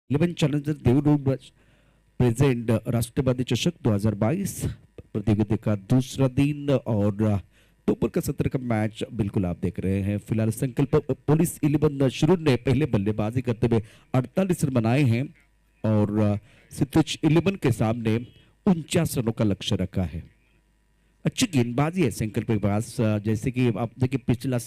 इलेवन चैलेंजर देवरूप प्रेजेंट राष्ट्रवादी चषक 2022 प्रतियोगिता का दूसरा दिन और दोपहर का सत्र का मैच बिल्कुल आप देख रहे हैं। फिलहाल संकल्प पुलिस 11 शुरू ने पहले बल्लेबाजी करते हुए 48 रन बनाए हैं और सिद्धूज 11 के सामने 49 रनों का लक्ष्य रखा है। अच्छी गेंदबाजी है संकल्प के पास। जैसे कि आप देखिए पिछले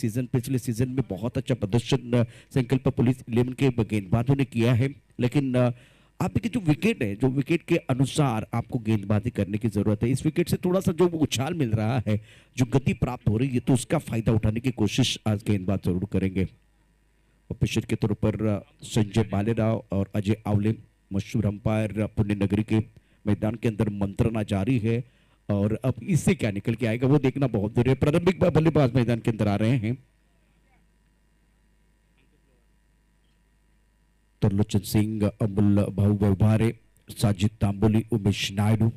सीजन में बहुत अच्छा प्रदर्शन संकल्प पुलिस 11 के गेंदबाजों ने किया है, लेकिन आप देखिए जो विकेट है, जो विकेट के अनुसार आपको गेंदबाजी करने की जरूरत है। इस विकेट से थोड़ा सा जो उछाल मिल रहा है, जो गति प्राप्त हो रही है, तो उसका फायदा उठाने की कोशिश आज गेंदबाज जरूर करेंगे। और पिछड़ के तौर पर संजय बालेराव और अजय आवले, मशहूर अंपायर पुण्य नगरी के, मैदान के अंदर मंत्रणा जारी है। और अब इससे क्या निकल के आएगा वो देखना बहुत जरूरी है। प्रारंभिक बल्लेबाज मैदान के अंदर आ रहे हैं। तरलोचन सिंह, अमूल भाऊ व्यवहारे, साजिद तांबोली, उमेश नायडू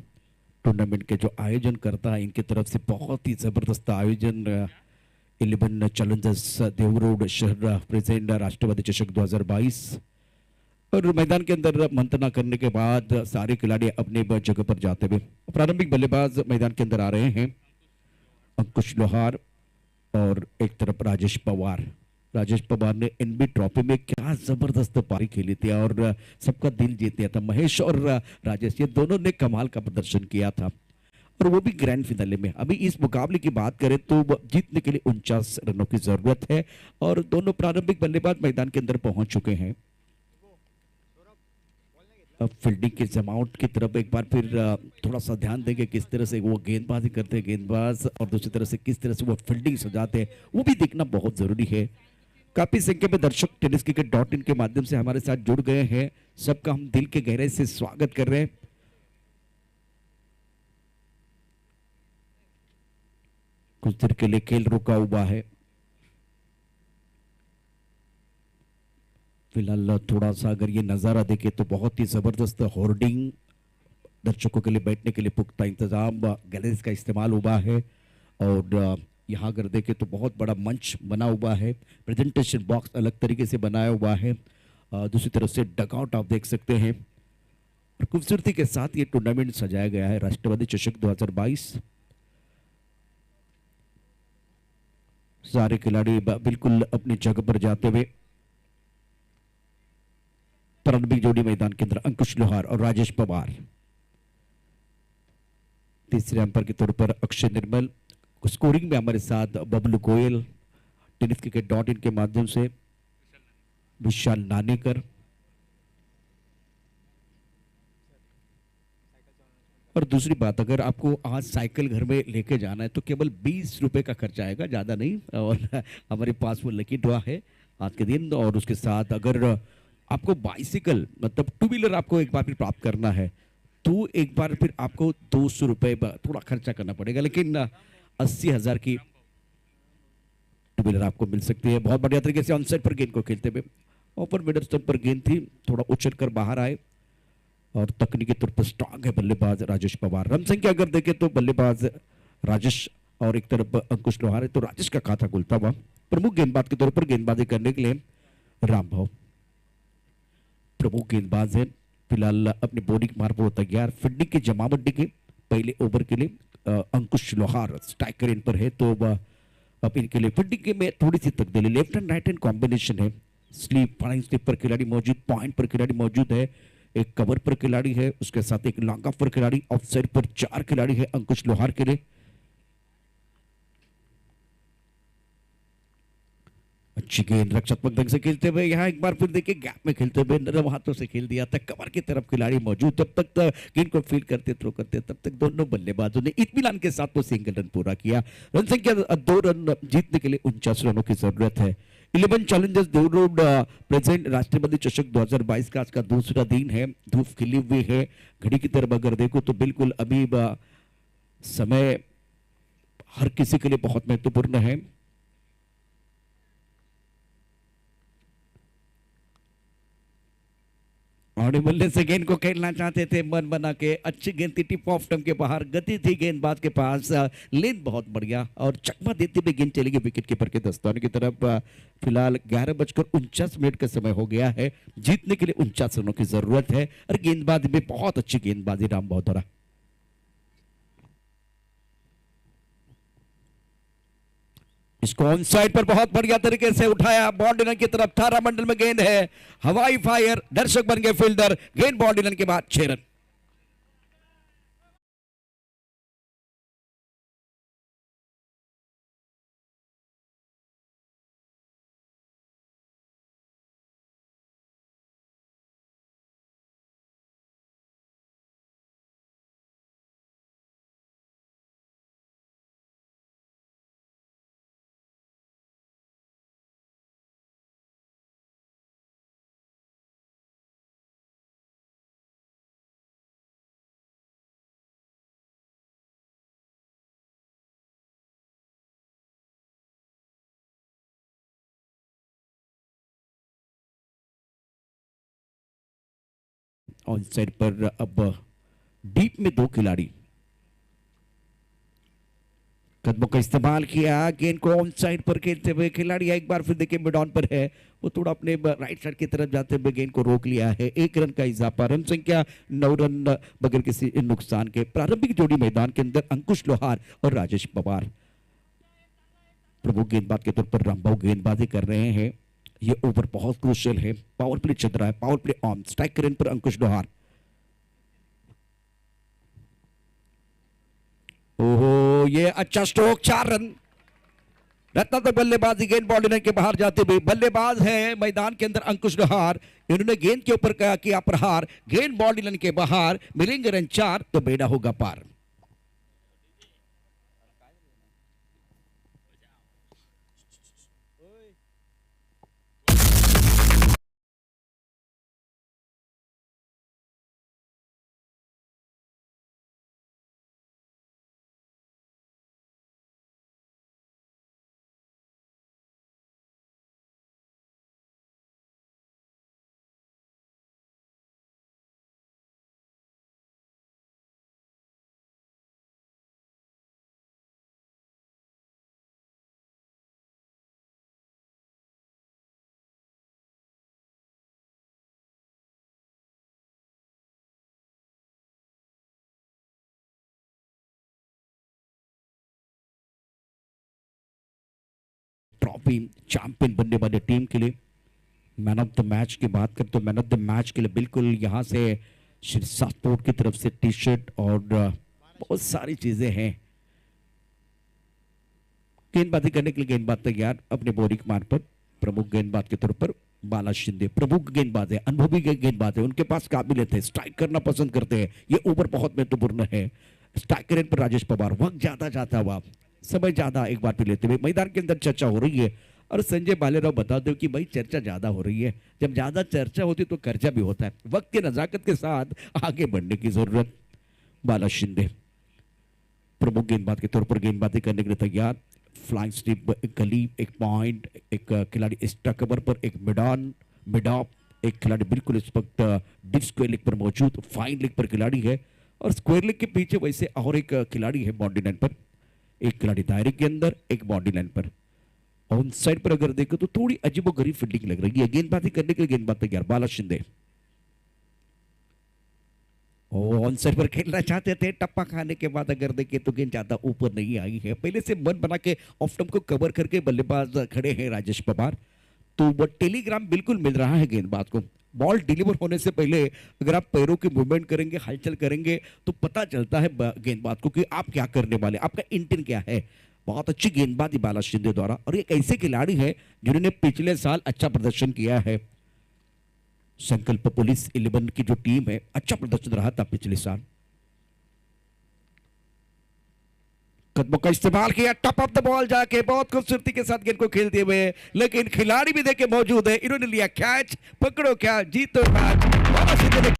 टूर्नामेंट के जो आयोजन करता है, इनकी तरफ से बहुत ही जबरदस्त आयोजन। 11 चैलेंजर्स देवरोड शहर प्रेजेंट राष्ट्रवादी चषक 2022। और मैदान के अंदर मंथना करने के बाद सारे खिलाड़ी अपने जगह पर जाते हुए प्रारंभिक बल्लेबाज मैदान के अंदर आ रहे हैं। अंकुश लोहार और एक तरफ राजेश पवार। राजेश पवार ने एनबी ट्रॉफी में क्या जबरदस्त पारी खेली थी और सबका दिल जीत लिया था। महेश और राजेश, ये दोनों ने कमाल का प्रदर्शन किया था, और वो भी ग्रैंड फिनाले में। अभी इस मुकाबले की बात करें तो जीतने के लिए 49 रनों की जरूरत है, और दोनों प्रारंभिक बल्लेबाज मैदान के अंदर पहुंच चुके हैं। अब फील्डिंग के जमावट की तरफ एक बार फिर थोड़ा सा ध्यान देंगे, किस तरह से वो गेंदबाजी करते हैं गेंदबाज, और दूसरी तरफ से किस तरह से वो फील्डिंग सजाते हैं, वो भी देखना बहुत जरूरी है। काफी संख्या में दर्शक tenniscricket.in के माध्यम से हमारे साथ जुड़ गए हैं। सबका हम दिल के गहरे से स्वागत कर रहे हैं। कुछ देर के लिए खेल रुका हुआ है। फिलहाल थोड़ा सा अगर ये नज़ारा देखे तो बहुत ही ज़बरदस्त होर्डिंग, दर्शकों के लिए बैठने के लिए पुख्ता इंतजाम, गैलरीज का इस्तेमाल हुआ है। और यहाँ अगर देखें तो बहुत बड़ा मंच बना हुआ है, प्रेजेंटेशन बॉक्स अलग तरीके से बनाया हुआ है। दूसरी तरफ से डगआउट आप देख सकते हैं, और खूबसूरती के साथ ये टूर्नामेंट सजाया गया है। राष्ट्रवादी चषक 2022। सारे खिलाड़ी बिल्कुल अपनी जगह पर जाते हुए। प्रारंभिक जोड़ी मैदान के अंदर अंकुश लोहार और राजेश पवार। तीसरे अंपायर के तौर पर अक्षय निर्मल। स्कोरिंग में हमारे साथ बबलू गोयल, tenniscricket.in के माध्यम से विशाल नानेकर। और दूसरी बात, अगर आपको आज साइकिल घर में लेके जाना है तो केवल 20 रुपए का खर्चा आएगा, ज़्यादा नहीं। और हमारे पास वो लकी ड्रॉ है आज के दिन। और उसके साथ अगर आपको बाइसिकल मतलब टू व्हीलर आपको एक बार फिर प्राप्त करना है तो एक बार फिर आपको 200 रुपए थोड़ा खर्चा करना पड़ेगा, लेकिन 80,000 की टू व्हीलर आपको मिल सकती है। बहुत बढ़िया तरीके से ऑनसाइड पर गेंद को खेलते हुए ओपन मिडल स्टंप पर गेंद थी, थोड़ा उछल कर बाहर आए। और तकनीकी तौर पर स्ट्रांग है बल्लेबाज राजेश पवार। रन संख्या अगर देखें तो बल्लेबाज राजेश और एक तरफ अंकुश लोहार है, तो राजेश का खाता खुलता हुआ। प्रमुख गेंदबाज के तौर पर गेंदबाजी करने के लिए रामभाव प्रमुख गेंदबाज है। फिलहाल अपनी बॉलिंग मार पर तैयार। फील्डिंग की जमावट के पहले ओवर के लिए अंकुश लोहार स्ट्राइकर इन पर है, तो अब इनके लिए फील्डिंग के में थोड़ी सी तब्दीली। Left and right hand combination है। स्लीप फ्लाइंग स्लीप पर खिलाड़ी मौजूद, पॉइंट पर खिलाड़ी मौजूद है, एक कवर पर खिलाड़ी है, उसके साथ एक लॉन्ग ऑफ पर खिलाड़ी, ऑफ साइड पर 4 खिलाड़ी है अंकुश लोहार के लिए। अच्छी गेंद रक्षात्मक ढंग से खेलते हुए, यहाँ एक बार फिर देखिए गैप में खेलते हुए नरम हाथों से खेल दिया था। कवर की तरफ खिलाड़ी मौजूद, जब तक गेंद को फील्ड करते थ्रो करते तब तक दोनों बल्लेबाजों ने इत्मीनान के साथ तो सिंगल रन पूरा किया। रन संख्या 2 रन जीतने के लिए 49 रनों की जरूरत है। 11 चैलेंजर्स देवरोड प्रेजेंट राष्ट्रपति चषक 2022 का आज का दूसरा दिन है। धूप खिली हुई है। घड़ी की तरफ अगर देखो तो बिल्कुल अभी समय हर किसी के लिए बहुत महत्वपूर्ण है। और बल्ले से गेंद को खेलना चाहते थे, मन बना के अच्छी गेंद थी, टिप ऑफ स्टंप के बाहर, गति थी गेंदबाज के पास, लेंथ बहुत बढ़िया और चकमा देते हुए गेंद चलेगी विकेट कीपर के दस्ताने की तरफ। फिलहाल 11:49 का समय हो गया है। जीतने के लिए 49 रनों की जरूरत है और गेंदबाजी में बहुत अच्छी गेंदबाजी राम बहोदरा। इसको ऑन साइड पर बहुत बढ़िया तरीके से उठाया, बाउंड्री की तरफ तारामंडल में गेंद है, हवाई फायर, दर्शक बन गए फील्डर, गेंद बाउंड्री के बाद 6 रन। ऑन साइड पर अब डीप में 2 खिलाड़ी, कदमों का इस्तेमाल किया, गेंद को ऑन साइड पर खेलते हुए खिलाड़ी एक बार फिर देखिए मिड ऑन पर है, वो थोड़ा अपने राइट साइड की तरफ जाते हुए गेंद को रोक लिया है। 1 रन का इजाफा, रन संख्या 9 रन बगैर किसी नुकसान के। प्रारंभिक जोड़ी मैदान के अंदर अंकुश लोहार और राजेश पवार प्रमुख गेंदबाज के तौर पर रामबाव गेंदबाजी कर रहे हैं। ये ओवर बहुत क्रूशियल है, पावर प्ले चल रहा है, power play on, strike range पर अंकुश लोहार। ओहो, ये अच्छा स्ट्रोक, 4 रन। रत्नात्मक बल्लेबाजी, गेंद बॉडी लाइन के बाहर जाते हुए, बल्लेबाज है मैदान के अंदर अंकुश लोहार, इन्होंने गेंद के ऊपर किया प्रहार, गेंद बॉडी लाइन के बाहर, मिलेंगे रन 4 तो बेड़ा होगा पार। ट्रॉफी चैंपियन बनने वाली टीम के लिए मैन ऑफ द मैच की बात करें तो मैन ऑफ द मैच के लिए बिल्कुल यहाँ से श्री स्पोर्ट की तरफ से टी शर्ट और बहुत सारी चीजें हैं। गेंदबाजी करने के लिए गेंदबाज तैयार अपने बोरिक मार पर, प्रमुख गेंदबाज के तौर पर बाला शिंदे प्रमुख गेंदबाज है, अनुभवी गेंदबाज है, उनके पास काबिलियत है, स्ट्राइक करना पसंद करते हैं, ये ओवर बहुत महत्वपूर्ण है। स्ट्राइक रेंज पर राजेश पवार, वक्त ज्यादा जाता हुआ, समय ज्यादा एक बार फिर लेते हुए मैदान के अंदर चर्चा हो रही है। और संजय बालेराव बता दो कि भाई चर्चा ज्यादा हो रही है, जब ज्यादा चर्चा होती तो खर्चा भी होता है, वक्त के नजाकत के साथ आगे बढ़ने की जरूरत। बाला शिंदे प्रमुख गेंदबाज के तौर पर गेंदबाजी करने के लिए तैयार, फ्लाइंग स्टिप, एक गली, एक पॉइंट, एक खिलाड़ी एक्स्ट्रा कवर पर, एक मिड ऑन, मिड ऑफ, एक खिलाड़ी बिल्कुल इस वक्त डिप स्क्वायर लेग पर मौजूद, फाइन लेग पर खिलाड़ी है, और स्क्वायर लेग के पीछे वैसे और एक खिलाड़ी है बाउंड्री लाइन पर, एक खिलाड़ी दायरे के अंदर, एक बाउंड्री लाइन पर। ऑन साइड पर अगर देखो तो थोड़ी अजीबोगरीब फील्डिंग लग रही है। गेंदबाजी करने के लिए गेंदबाज तैयार, बाला शिंदे ऑन साइड पर खेलना चाहते थे, टप्पा खाने के बाद अगर देखें तो गेंद ज्यादा ऊपर नहीं आई है, पहले से मन बना के ऑफ स्टंप को कवर करके बल्लेबाज खड़े हैं राजेश पवार, तो वो टेलीग्राम बिल्कुल मिल रहा है गेंदबाज को। बॉल डिलीवर होने से पहले अगर आप पैरों की मूवमेंट करेंगे, हलचल करेंगे, तो पता चलता है गेंदबाज को कि आप क्या करने वाले, आपका इंटेंट क्या है। बहुत अच्छी गेंदबाजी बाला शिंदे द्वारा, और एक ऐसे खिलाड़ी है जिन्होंने पिछले साल अच्छा प्रदर्शन किया है। संकल्प पुलिस 11 की जो टीम है, अच्छा प्रदर्शन रहा था पिछले साल। कदमों का इस्तेमाल किया, टॉप ऑफ द बॉल जाके बहुत खूबसूरती के साथ गेंद को खेलते हुए, लेकिन खिलाड़ी भी देखे मौजूद है, इन्होंने लिया कैच, पकड़ो क्या जीतो मैच।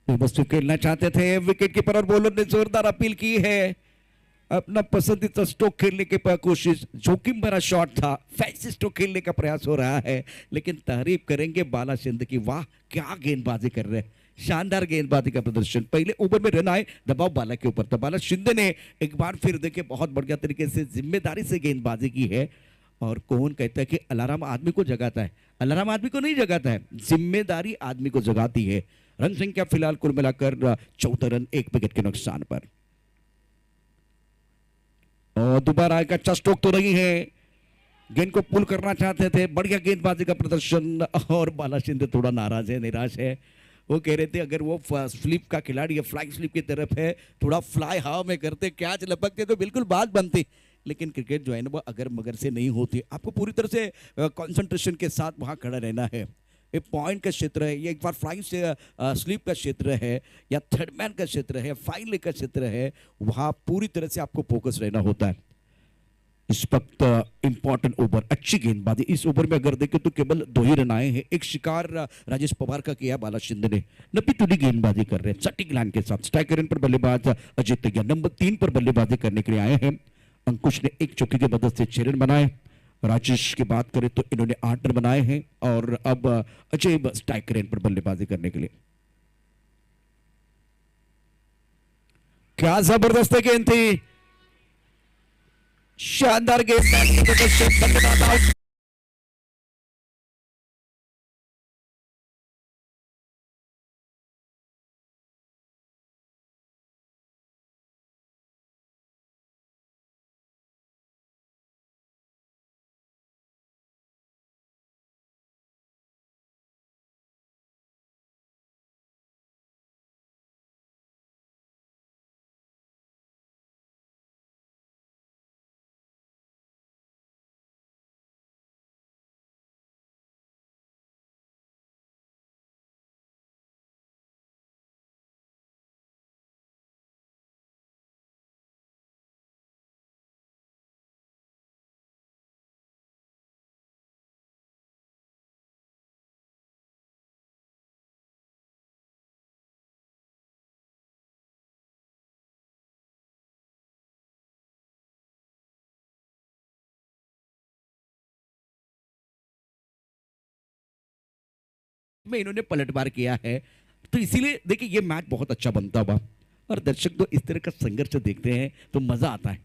बस खेलना चाहते थे, विकेट कीपर और बॉलर ने जोरदार अपील की है, अपना पसंदीदा स्ट्रोक खेलने की कोशिश, जोखिम भरा शॉट था, फैंसी स्ट्रोक खेलने का प्रयास हो रहा है, लेकिन तारीफ करेंगे बाला शिंदे की, वाह क्या गेंदबाजी कर रहे हैं, शानदार गेंदबाजी का प्रदर्शन। पहले ओवर में रन आए, दबाव बाला के ऊपर था, बाला शिंदे ने एक बार फिर देखे बहुत बढ़िया तरीके से जिम्मेदारी से गेंदबाजी की है। और कौन कहता है कि अलार्म आदमी को जगाता है, अलार्म आदमी को नहीं जगाता है, जिम्मेदारी आदमी को जगाती है। रन संख्या फिलहाल कुल मिलाकर 14 रन, 1 विकेट के नुकसान पर। और दोबारा एक अच्छा स्ट्रोक तो नहीं है, गेंद को पुल करना चाहते थे, बढ़िया गेंदबाजी का प्रदर्शन। और बाला शिंदे थोड़ा नाराज है, निराश है, वो कह रहे थे अगर वो स्लिप का खिलाड़ी है, फ्लाइंग स्लिप की तरफ है, थोड़ा फ्लाई हवा में करते, कैच लपकते तो बिल्कुल बात बनती, लेकिन क्रिकेट जो है ना वो अगर मगर से नहीं होती, आपको पूरी तरह से कंसंट्रेशन के साथ वहां खड़ा रहना है। ये पॉइंट का क्षेत्र है, ये एक बार फ्लाइंग से स्लिप का क्षेत्र है, या थर्ड मैन का क्षेत्र है, फाइन लेग का क्षेत्र है, वहां पूरी तरह से आपको फोकस रहना होता है। इस वक्त इंपॉर्टेंट ओवर, अच्छी गेंदबाजी इस ओवर में अगर देखें तो केवल 2 ही रन आए हैं। एक शिकार राजेश पवार का किया बाला शिंदे ने, नब्बी तुली गेंदबाजी कर रहे हैं सटीक लाइन के साथ। स्ट्राइकर पर बल्लेबाज अजित तैयार नंबर 3 पर बल्लेबाजी करने के लिए आए हैं। अंकुश ने एक चौकी की मदद से 6 रन बनाए, राजेश की बात करें तो इन्होंने 8 रन बनाए हैं, और अब अजय स्ट्राइकर पर बल्लेबाजी करने के लिए। क्या जबरदस्त गेंद थी, शानदार गेंद। में इन्होंने पलटवार किया है, तो इसीलिए देखिए ये मैच बहुत अच्छा बनता हुआ, और दर्शक तो इस तरह का संघर्ष देखते हैं तो मजा आता है।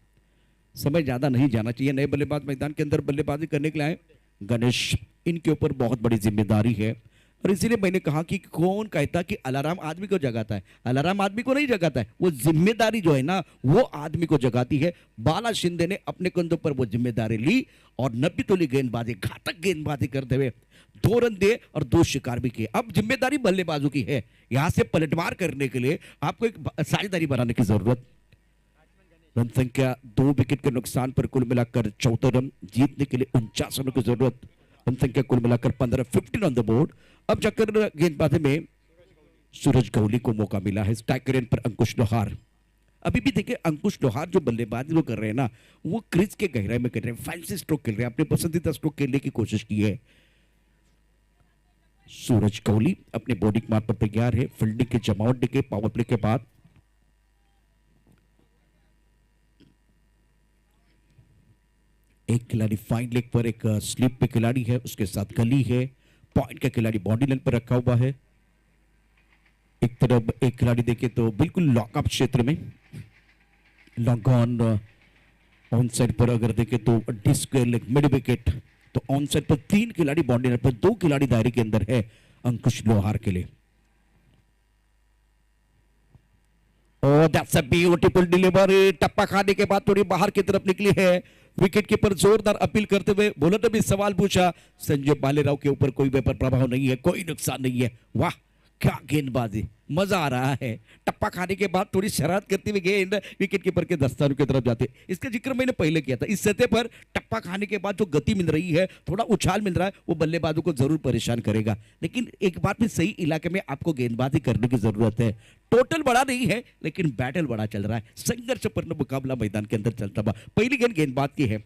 समय ज्यादा नहीं जाना चाहिए, नए बल्लेबाज मैदान के अंदर बल्लेबाजी करने के लिए आए गणेश, इनके ऊपर बहुत बड़ी जिम्मेदारी है, और इसीलिए मैंने कहा कि कौन कहता कि अलार्म आदमी को जगाता है, अलार्म आदमी को नहीं जगाता है, वो जिम्मेदारी जो है ना वो आदमी को जगाती है। बाला शिंदे ने अपने कंधों पर वो जिम्मेदारी ली, और 90 तोली गेंदबाजी, घातक गेंदबाजी करते हुए 2 रन दिए और 2 शिकार भी किए। अब जिम्मेदारी बल्लेबाजों की है, यहां से पलटवार करने के लिए आपको एक साझेदारी बनाने की जरूरत। रन संख्या 2 विकेट के नुकसान पर कुल मिलाकर 14 रन, जीतने के लिए 49 रनों की जरूरत। रन संख्या कुल मिलाकर 15, 15 ऑन द बोर्ड। अब जाकर गेंदबाजी में सूरज गौली को मौका मिला है, स्ट्राइकर पर अंकुश लोहार। अभी भी देखिए अंकुश लोहार जो बल्लेबाजी वो कर रहे हैं ना, वो क्रीज के गहराई में कर रहे हैं, फैंसी स्ट्रोक खेल रहे हैं, अपने पसंदीदा स्ट्रोक खेलने की कोशिश की है। सूरज गौली अपने बॉलिंग मार्ग पर तैयार है, फील्डिंग के जमावट के पावर प्ले के बाद। एक खिलाड़ी फाइन लेग पर, एक स्लिप पे खिलाड़ी है, उसके साथ गली है, पॉइंट का खिलाड़ी बॉडी लाइन पर रखा हुआ है। एक तरफ एक खिलाड़ी देखे तो बिल्कुल लॉकअप क्षेत्र में, लॉन्ग ऑन ऑन साइड पर अगर देखे तो डिस्क लेग मिड विकेट, तो ऑन साइड पर 3 खिलाड़ी बॉडी लाइन पर, 2 खिलाड़ी दायरे के अंदर है अंकुश लोहार के लिए। Oh, that's a beautiful delivery. टप्पा खाने के बाद थोड़ी बाहर की तरफ निकली है, विकेट कीपर जोरदार अपील करते हुए, बॉलर ने भी सवाल पूछा, संजय बालेराव के ऊपर कोई बेपर प्रभाव नहीं है, कोई नुकसान नहीं है। वाह क्या गेंदबाजी, मजा आ रहा है। टप्पा खाने के बाद थोड़ी शरारत करती हुई गेंद विकेट कीपर के दस्तानों की तरफ जाते, इसका जिक्र मैंने पहले किया था। इस सतह पर टप्पा खाने के बाद जो गति मिल रही है, थोड़ा उछाल मिल रहा है, वो बल्लेबाजों को जरूर परेशान करेगा, लेकिन एक बात भी सही इलाके में आपको गेंदबाजी करने की जरूरत है। टोटल बड़ा नहीं है, लेकिन बैटल बड़ा चल रहा है, संघर्षपूर्ण मुकाबला मैदान के अंदर चलता हुआ। पहली गेंद गेंदबाज की है,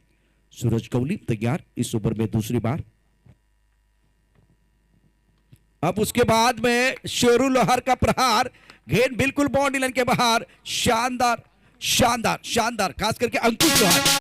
सूरज गौली तैयार इस ओवर में दूसरी बार। अब उसके बाद में शेरू लोहार का प्रहार, गेंद बिल्कुल बाउंड्री लाइन के बाहर। शानदार शानदार शानदार, खास करके अंकुश चौहान।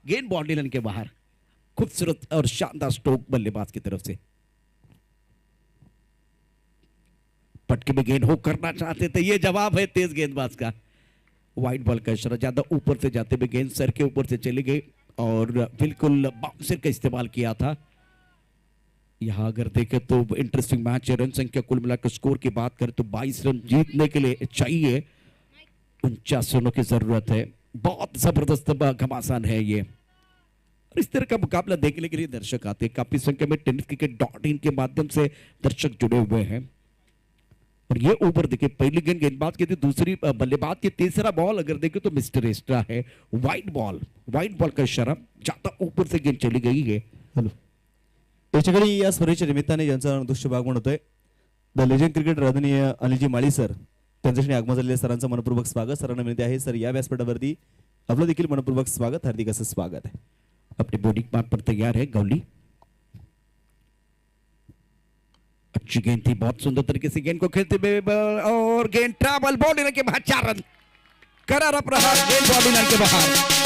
गेंद बाउंड्री लाइन के बाहर। खूबसूरत और शानदार स्ट्रोक बल्लेबाज की तरफ से। पटके में गेंद हो करना चाहते थे, ये जवाब है तेज गेंदबाज का। वाइड बॉल का इशारा, ज्यादा ऊपर से जाते हुए गेंद सर के ऊपर से चली गई और बिल्कुल बाउंसर का इस्तेमाल किया था। यहां अगर देखें तो इंटरेस्टिंग मैच है। रन संख्या कुल मिलाकर स्कोर की बात करें तो 22 रन जीतने के लिए चाहिए 49 रनों की जरूरत है। बहुत जबरदस्त घमासान है ये। और इस तरह का मुकाबला देखने के लिए दर्शक आते हैं, काफी संख्या में tenniscricket.in के माध्यम से दर्शक जुड़े हुए हैं। और ये ओवर देखिए, पहली गेंद गेंदबाज की थी, दूसरी बल्लेबाज की, तीसरा बॉल अगर देखें तो मिस्टर एस्ट्रा है। वाइड बॉल का इशारा, ज्यादा ऊपर से गेंद चली गई है। हॅलो, याच्याकडे या स्पर्धेच्या निमित्ताने ज्यांचा दृश्य भाग म्हणतोय द लेजंड क्रिकेटर आदरणीय अनिलजी माळी सर, त्यांच्याशी आगमन झालेल्या सरांचं मनपूर्वक स्वागत. सरांना विनंती आहे सर, या व्यासपीठावरती आपलं देखील मनपूर्वक स्वागत, हार्दिक असं स्वागत आहे. अपने बॉडी पार्ट पर तैयार है गौली। अच्छी गेंद थी, बहुत सुंदर तरीके से गेंद को खेलते हुए और गेंद ट्रैवल बॉडी लाइन के बाहर, 4 रन। करारा प्रहार, गेंद बॉडी लाइन के बाहर।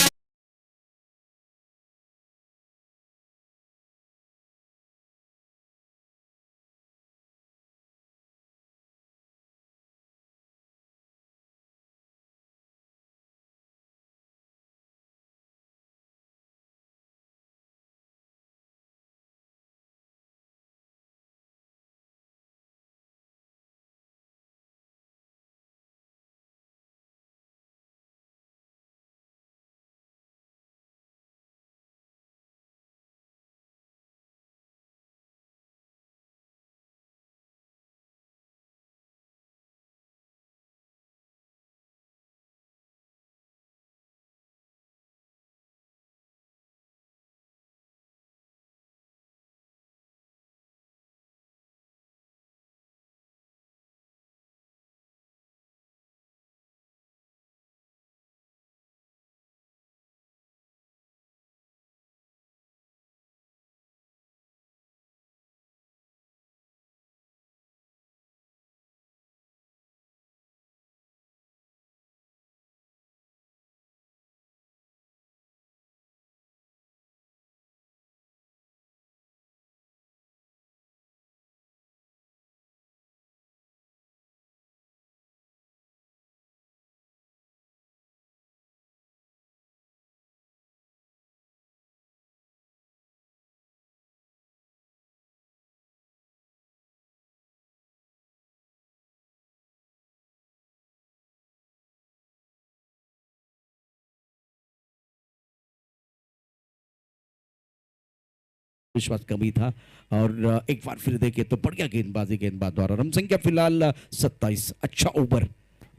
विश्वास कमी था और एक बार फिर देखे तो बढ़िया गेंदबाज द्वारा। रन संख्या फिलहाल 27। अच्छा ओवर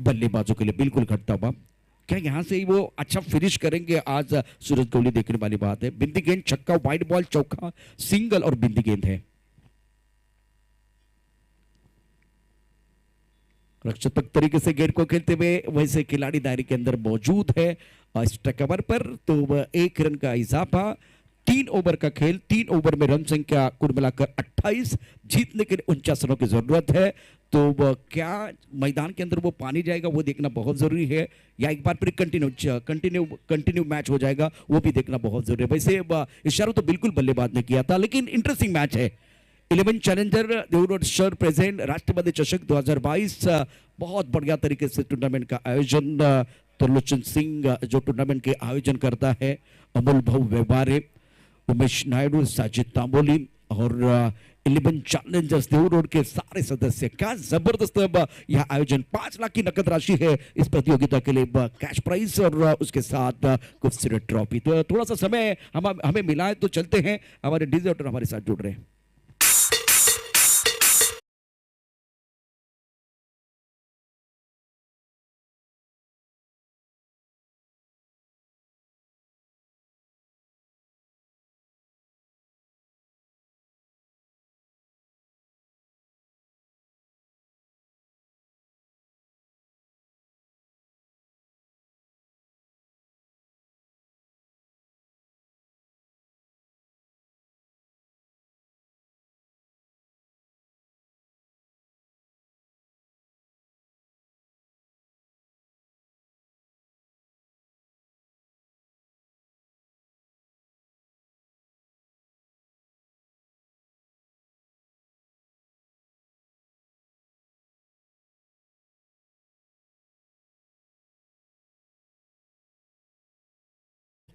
बल्लेबाजों के लिए बिल्कुल घटता हुआ। क्या यहां से ही वो अच्छा फिनिश करेंगे आज सूरज गौली, देखने वाली बात है। बिंदी गेंद छक्का, वाइड बॉल चौका, सिंगल और बिंदी गेंद है। रक्षात्मक तरीके से गेंद को खेलते हुए वैसे खिलाड़ी दायरे के अंदर मौजूद है एक्स्ट्रा कवर पर, तो 1 रन का इजाफा। 3 ओवर का खेल, 3 ओवर में रन संख्या कुल मिलाकर 28। जीतने के लिए 49 रनों की जरूरत है। तो क्या मैदान के अंदर वो पानी जाएगा वो देखना बहुत जरूरी है, या एक बार फिर कंटिन्यू मैच हो जाएगा वो भी देखना बहुत जरूरी है। वैसे इशारा तो बिल्कुल बल्लेबाज ने किया था, लेकिन इंटरेस्टिंग मैच है। 11 चैलेंजर देवरोड शहर प्रेजेंट राष्ट्रपति चषक 2022। बहुत बढ़िया तरीके से टूर्नामेंट का आयोजन त्रिलोचन सिंह जो टूर्नामेंट के आयोजन करता है, अमोल भाऊ व्यवहारे, उमेश नायडू, साजिद तांबोली और 11 चैलेंजर्स देवरोड के सारे सदस्य। क्या जबरदस्त यह आयोजन। 5 लाख की नकद राशि है इस प्रतियोगिता के लिए, कैश प्राइज और उसके साथ खूबसूरत ट्रॉफी। तो थोड़ा सा समय हमें मिला है तो चलते हैं, हमारे डीजे हमारे साथ जुड़ रहे हैं।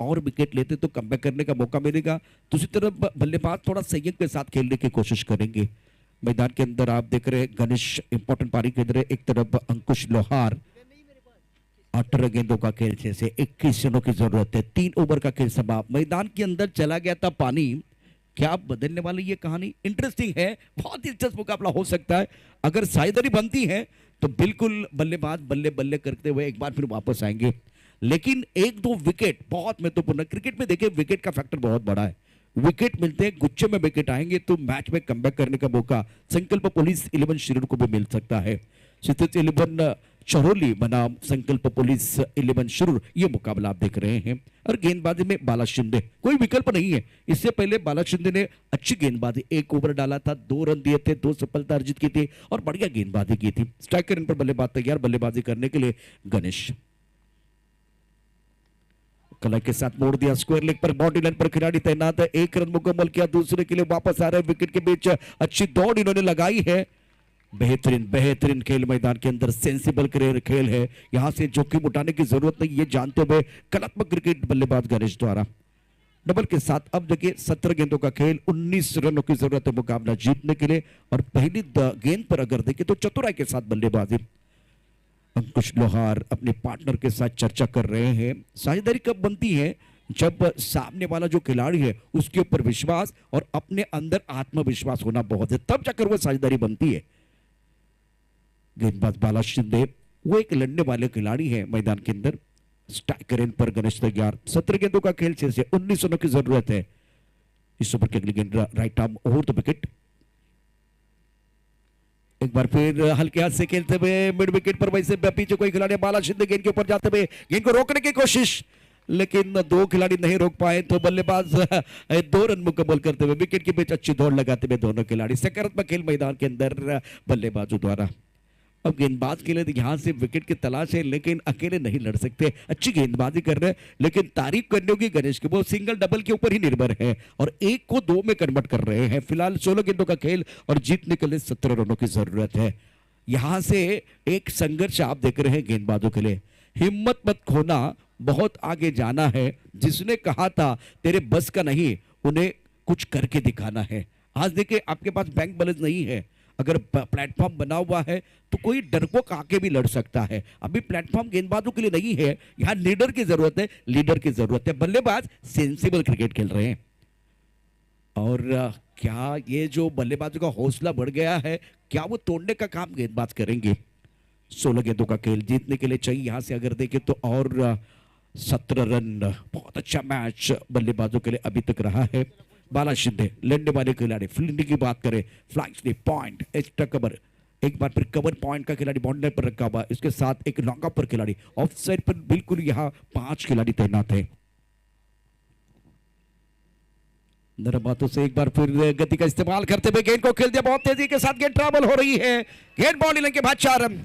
और विकेट लेते तो कमबैक करने का मौका मिलेगा। दूसरी तरफ बल्लेबाज थोड़ा संयम के साथ खेलने की कोशिश करेंगे। मैदान के अंदर आप देख रहे हैं गणेश इंपॉर्टेंट पारी खेल रहे, एक तरफ अंकुश लोहार। 18 गेंदों का खेल, जैसे 21 रनों की जरूरत है, 3 ओवर का खेल समाप्त। मैदान के अंदर चला गया था पानी। क्या बदलने वाली ये कहानी इंटरेस्टिंग है, बहुत दिलचस्प मुकाबला हो सकता है। अगर साइदरी बनती है तो बिल्कुल बल्लेबाज बल्ले बल्ले करते हुए एक बार फिर वापस आएंगे, लेकिन एक दो विकेट बहुत महत्वपूर्ण। क्रिकेट में देखिए विकेट का फैक्टर बहुत बड़ा है। विकेट मिलते हैं, गुच्छे में विकेट आएंगे तो मैच में कमबैक करने का मौका संकल्प पुलिस 11 शिरूर को भी मिल सकता है। सिद्धित 11 चरोली बनाम संकल्प पुलिस 11 शिरूर, ये मुकाबला आप देख रहे हैं। और गेंदबाजी में बाला शिंदे, कोई विकल्प नहीं है। इससे पहले बाला शिंदे ने अच्छी गेंदबाजी, 1 ओवर डाला था, 2 रन दिए थे, 2 सफलता अर्जित की थी और बढ़िया गेंदबाजी की थी। स्ट्राइकर इन पर बल्लेबाज तैयार बल्लेबाजी करने के लिए गणेश। कला के साथ मोड़ दिया, स्क्वायर लेग पर बाउंड्री लाइन पर खिलाड़ी तैनात है। 1 रन मुकम्मल किया, दूसरे के लिए वापस आ रहे हैं। विकेट के बीच अच्छी दौड़ इन्होंने लगाई है। बेहतरीन बेहतरीन खेल मैदान के अंदर, सेंसिबल खेल है। यहां से जोखिम उठाने की जरूरत नहीं, ये जानते हुए कलात्मक क्रिकेट बल्लेबाज गणेश द्वारा। डबल के साथ अब देखिए 17 गेंदों का खेल, 19 रनों की जरूरत है मुकाबला जीतने के लिए। और पहली गेंद पर अगर देखें तो चतुराई के साथ बल्लेबाजी। अंकुश लोहार अपने पार्टनर के साथ चर्चा कर रहे हैं। साझेदारी कब बनती है? जब सामने वाला जो खिलाड़ी है उसके ऊपर विश्वास और अपने अंदर आत्मविश्वास होना बहुत है, तब जाकर वो साझेदारी बनती है। गेंदबाज बाला शिंदे, वो एक लड़ने वाले खिलाड़ी है मैदान के अंदर। स्ट्राइकर इन पर गणेश तैयार। 17 गेंदों का खेल से 19 रनों की जरूरत है। इस ओवर की अगली गेंद right arm over the wicket. एक बार फिर हल्के हाथ से खेलते हुए मिड विकेट पर वैसे पीछे कोई खिलाड़ी, बाला शिंदे गेंद के ऊपर जाते हुए गेंद को रोकने की कोशिश, लेकिन 2 खिलाड़ी नहीं रोक पाए तो बल्लेबाज 2 रन मुकम्मल करते हुए विकेट के बीच अच्छी दौड़ लगाते हुए दोनों खिलाड़ी। सकारात्मक खेल मैदान के अंदर बल्लेबाजों द्वारा। अब गेंदबाज के लिए यहां से विकेट की तलाश है, लेकिन अकेले नहीं लड़ सकते। अच्छी गेंदबाजी कर रहे हैं, लेकिन तारीफ करने होगी गणेश की, वो सिंगल डबल के ऊपर ही निर्भर है और 1 को 2 में कन्वर्ट कर रहे हैं। फिलहाल 16 गेंदों का खेल और जीतने के लिए 17 रनों की जरूरत है। यहां से एक संघर्ष आप देख रहे हैं गेंदबाजों के लिए। हिम्मत मत खोना, बहुत आगे जाना है। जिसने कहा था तेरे बस का नहीं, उन्हें कुछ करके दिखाना है। आज देखिए आपके पास बैंक बैलेंस नहीं है, अगर प्लेटफॉर्म बना हुआ है तो कोई डरपोक आके भी लड़ सकता है। अभी प्लेटफॉर्म गेंदबाजों के लिए नहीं है, यहां लीडर की जरूरत है, लीडर की जरूरत है। बल्लेबाज सेंसिबल क्रिकेट खेल रहे हैं। और क्या ये जो बल्लेबाजों का हौसला बढ़ गया है, क्या वो तोड़ने का काम गेंदबाज करेंगे? 16 गेंदों का खेल जीतने के लिए चाहिए यहां से अगर देखें तो और 17 रन। बहुत अच्छा मैच बल्लेबाजों के लिए अभी तक रहा है। बाला शिंदे लड़ने वाले खिलाड़ी, फील्डिंग की बात करें, flying slip point, extra cover, एक बार फिर कवर पॉइंट का खिलाड़ी बाउंड्री पर रखा हुआ, इसके साथ एक लॉन्ग पर खिलाड़ी, ऑफ साइड पर बिल्कुल यहां 5 खिलाड़ी तैनात है। नरम बातों से एक बार फिर गति का इस्तेमाल करते हुए गेंद को खेल दिया, बहुत तेजी के साथ गेंद ट्रैवल हो रही है। गेंद बॉल लेने के बाद 4 रन।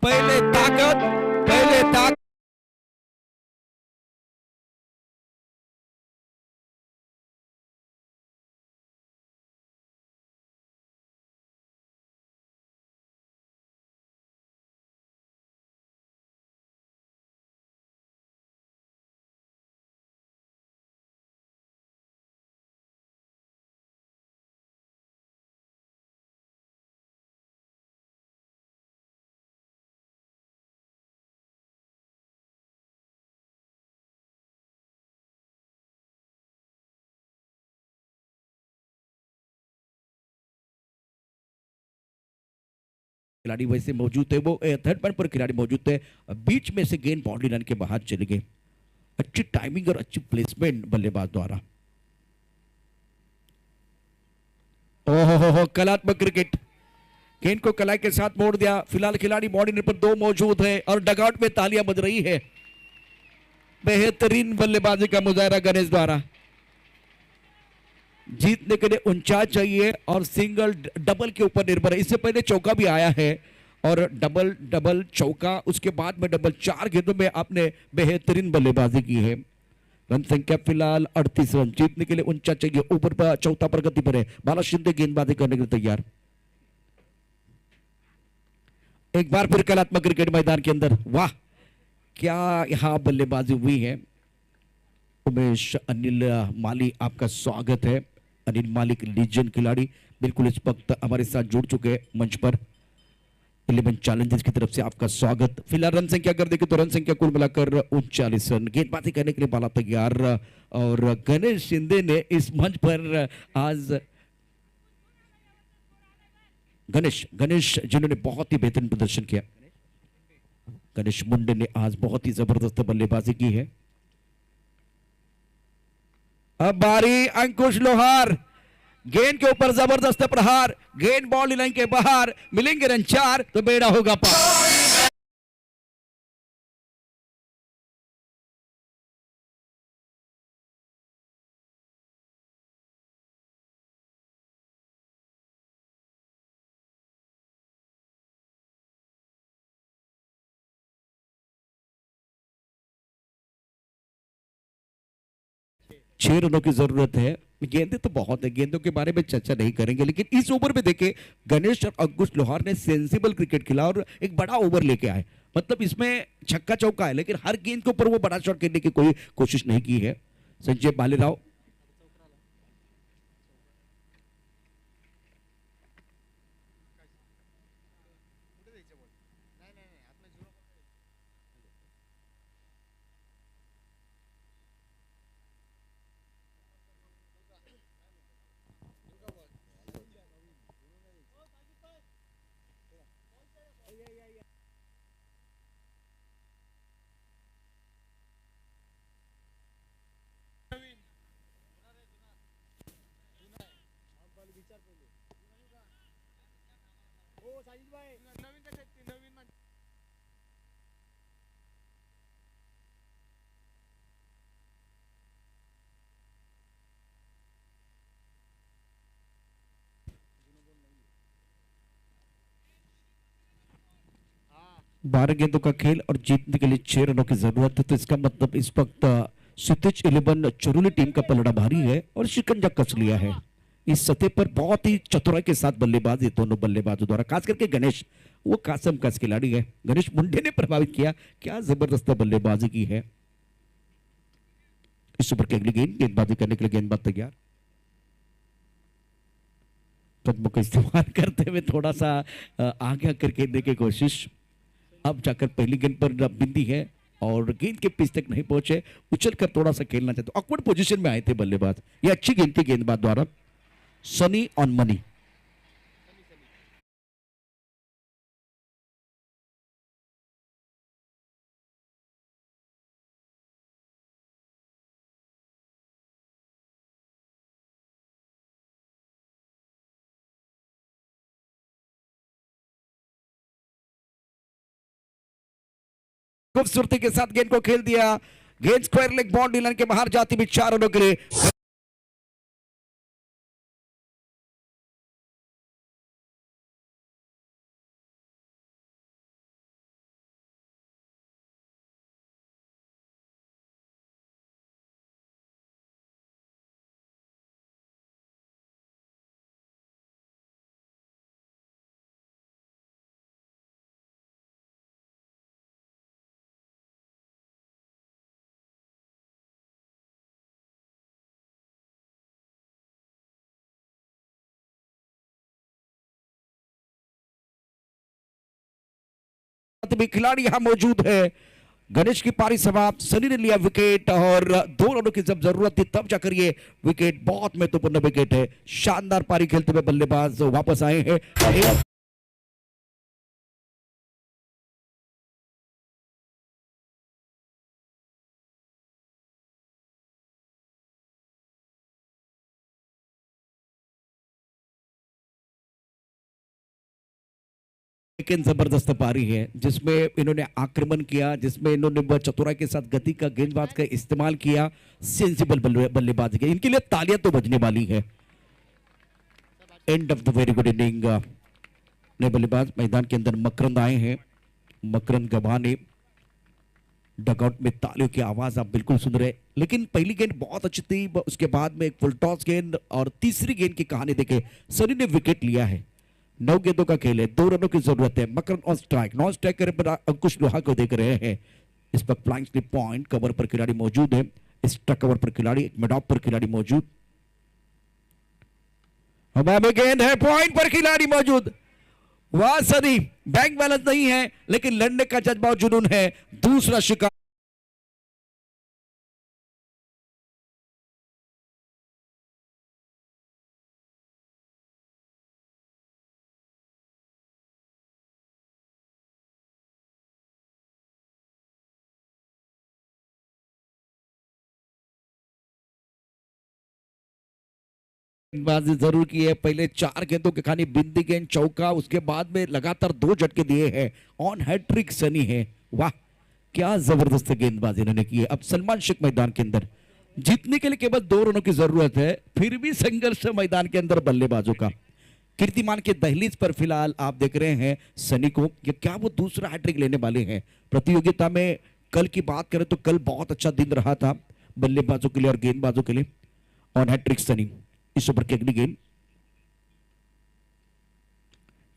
पहले ताकत खिलाड़ी वैसे मौजूद थे, वो थर्ड पॉइंट पर खिलाड़ी मौजूद थे। बीच में से गेंद बाउंड्री लाइन के बाहर चले गए। अच्छी टाइमिंग और अच्छी प्लेसमेंट बल्लेबाज द्वारा। ओहो, कलात्मक क्रिकेट। गेंद को कलाई के साथ मोड़ दिया। फिलहाल खिलाड़ी बाउंड्री पर 2 मौजूद है और डगआउट में तालियां बज रही है। बेहतरीन बल्लेबाजी का मुजाहरा गणेश द्वारा। जीतने के लिए 49 चाहिए और सिंगल डबल के ऊपर निर्भर है। इससे पहले चौका भी आया है और डबल चौका, उसके बाद में डबल। 4 गेंदों में आपने बेहतरीन बल्लेबाजी की है। रन संख्या फिलहाल 38 रन। जीतने के लिए 49 चाहिए। ऊपर पर चौथा प्रगति पर है। बाला शिंदे गेंदबाजी करने के लिए तैयार। एक बार फिर कलात्मक क्रिकेट मैदान के अंदर। वाह, क्या यहां बल्लेबाजी हुई है। उमेश अनिल माली, आपका स्वागत है। अनिल मालिक लीजेंड खिलाड़ी बिल्कुल इस वक्त हमारे साथ जुड़ चुके हैं मंच पर। 11 चैलेंजर्स की तरफ से आपका स्वागत। फिलहाल रन संख्या कर देखें तो रन संख्या कुल मिलाकर 39 रन। गेंदबाजी करने के लिए बाला तैयार और गणेश शिंदे ने इस मंच पर आज गणेश जिन्होंने बहुत ही बेहतरीन प्रदर्शन किया। गणेश मुंडे ने आज बहुत ही जबरदस्त बल्लेबाजी की है। अब बारी अंकुश लोहार, गेंद के ऊपर जबरदस्त प्रहार, गेंद बॉल लाइन के बाहर, मिलेंगे रन 4 तो बेड़ा होगा पार। छह रनों की जरूरत है। गेंदें तो बहुत है, गेंदों के बारे में चर्चा नहीं करेंगे, लेकिन इस ओवर में देखे गणेश और अंकुश लोहार ने सेंसिबल क्रिकेट खेला और एक बड़ा ओवर लेके आए। मतलब इसमें छक्का चौका है, लेकिन हर गेंद के ऊपर वो बड़ा शॉट खेलने की कोई कोशिश नहीं की है। संजय बालेराव बारह गेंदों का खेल और जीतने के लिए 6 रनों की जरूरत है। तो इसका मतलब इस वक्त सितिज 11 चुरुली टीम का पलड़ा भारी है और शिकंजा कस लिया है। इस सतह पर बहुत ही चतुराई के साथ बल्लेबाजी दोनों बल्लेबाजों द्वारा, खास करके गणेश, वो कासम का खिलाड़ी है। गणेश मुंडे ने प्रभावित किया, क्या जबरदस्त बल्लेबाजी की है। इस ओवर की अगली गेंदबाजी करने के लिए गेंदबाज तैयार। कदमों का इस्तेमाल करते हुए थोड़ा सा आगे आकर खेलने की कोशिश। अब जाकर पहली गेंद पर बिंदी है और गेंद के पिच तक नहीं पहुंचे, उछलकर थोड़ा सा खेलना चाहते, ऑकवर्ड पोजीशन में आए थे बल्लेबाज। ये अच्छी गेंद थी गेंदबाज द्वारा। सनी ऑन मनी, खूबसूरती के साथ गेंद को खेल दिया। गेंद स्क्वायर लेग बाउंड्री लाइन के बाहर जाती भी 4 रनों के लिए। भी खिलाड़ी यहां मौजूद है। गणेश की पारी समाप्त, सनी ने लिया विकेट और 2 रनों की जब जरूरत थी तब जाकर ये विकेट, बहुत महत्वपूर्ण विकेट है। शानदार पारी खेलते हुए बल्लेबाज वापस आए हैं। लेकिन जबरदस्त पारी है जिसमें इन्होंने आक्रमण किया, जिसमें इन्होंने चतुराई के साथ गति का गेंदबाज का इस्तेमाल किया, सेंसिबल बल्लेबाजी की। इनके लिए तालियां तो बजने वाली है। End of the very good inning. नए बल्लेबाज मैदान के अंदर मकरंद आए हैं। मकरंद गवाह ने डगआउट में तालियों की आवाज आप बिल्कुल सुन रहे, लेकिन पहली गेंद बहुत अच्छी थी, उसके बाद में एक फुल टॉस गेंद और तीसरी गेंद की कहानी देखे सनी ने विकेट लिया है। 9 गेंदों का खेल है, 2 रनों की जरूरत है। मकरंद ऑन स्ट्राइक, नॉन स्ट्राइक करे पर अंकुश लोहा को देख रहे हैं। इस पर फ्लाइंग स्लिप पॉइंट कवर पर खिलाड़ी मौजूद है। एक्स्ट्रा कवर पर खिलाड़ी, एक मिड ऑफ पर खिलाड़ी मौजूद। हवा में गेंद है, पॉइंट पर खिलाड़ी मौजूद। वाह सनी, बैंक बैलेंस नहीं है लेकिन लड़ने का जज्बा और जुनून है। दूसरा शिकार बाजी जरूर की है। पहले 4 गेंदों के खानी बिंदी गेंद चौका, उसके बाद में लगातार 2 झटके दिए हैं। ऑन हैट्रिक सनी है। वाह क्या जबरदस्त गेंदबाजी इन्होंने की है। अब सलमान शेख मैदान के अंदर जीतने के लिए केवल 2 रनों की जरूरत है, फिर भी संघर्ष मैदान के अंदर बल्लेबाजों का। कीर्तिमान के दहलीज पर फिलहाल आप देख रहे हैं सनी को, क्या वो दूसरा हैट्रिक लेने वाले हैं। प्रतियोगिता में कल की बात करें तो कल बहुत अच्छा दिन रहा था बल्लेबाजों के लिए और गेंदबाजों के लिए। On hat-trick Sunny. इस ओवर की अगली गेंद,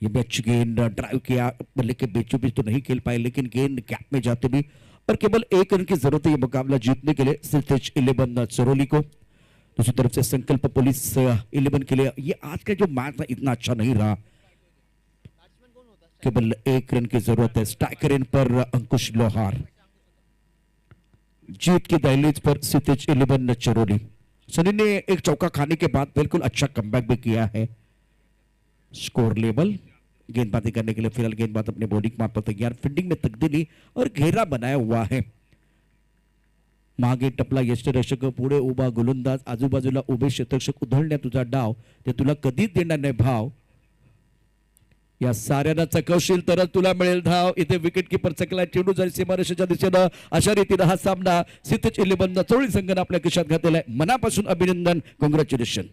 ये भी अच्छी गेंद ड्राइव किया, बल्ले के बीचों बीच तो नहीं खेल पाए लेकिन गेंद गैप में जाते भी, और केवल 1 रन की जरूरत है ये मुकाबला जीतने के लिए सिर्फ 11 चरोली को। दूसरी तरफ से संकल्प पुलिस 11 के लिए ये आज का जो मैच था इतना अच्छा नहीं रहा, केवल 1 रन की जरूरत है। स्ट्राइकर इन पर अंकुश लोहार। जीत की दहलीज पर सिर्फ 11 चरोली। सनी ने एक चौका खाने के बाद बिल्कुल अच्छा कमबैक भी किया है। स्कोर लेवल गेंदबाजी करने के लिए फिलहाल गेंदबाज अपने बॉलिंग मार्ग पर तैयार, फील्डिंग में तब्दीली और घेरा बनाया हुआ है। मागे टपला यष्टरक्षक, पुढे उभा गोलंदाज, आजूबाजूला उभे क्षेत्ररक्षक, उधळण्या तुझा डाव ते तुला कधीच देणार नाही भाव। या साऱ्यांना चकवशील तरच तुला मिळेल धाव। इथे विकेट किपर चकला, चेंडू जरी सीमारेषेच्या दिशेनं, अशा रीतीनं हा सामना सिद्धेश 11 चोळी संघाने आपल्या खिशात घातलेला आहे। मनापासून अभिनंदन, कॉंग्रॅच्युलेशन।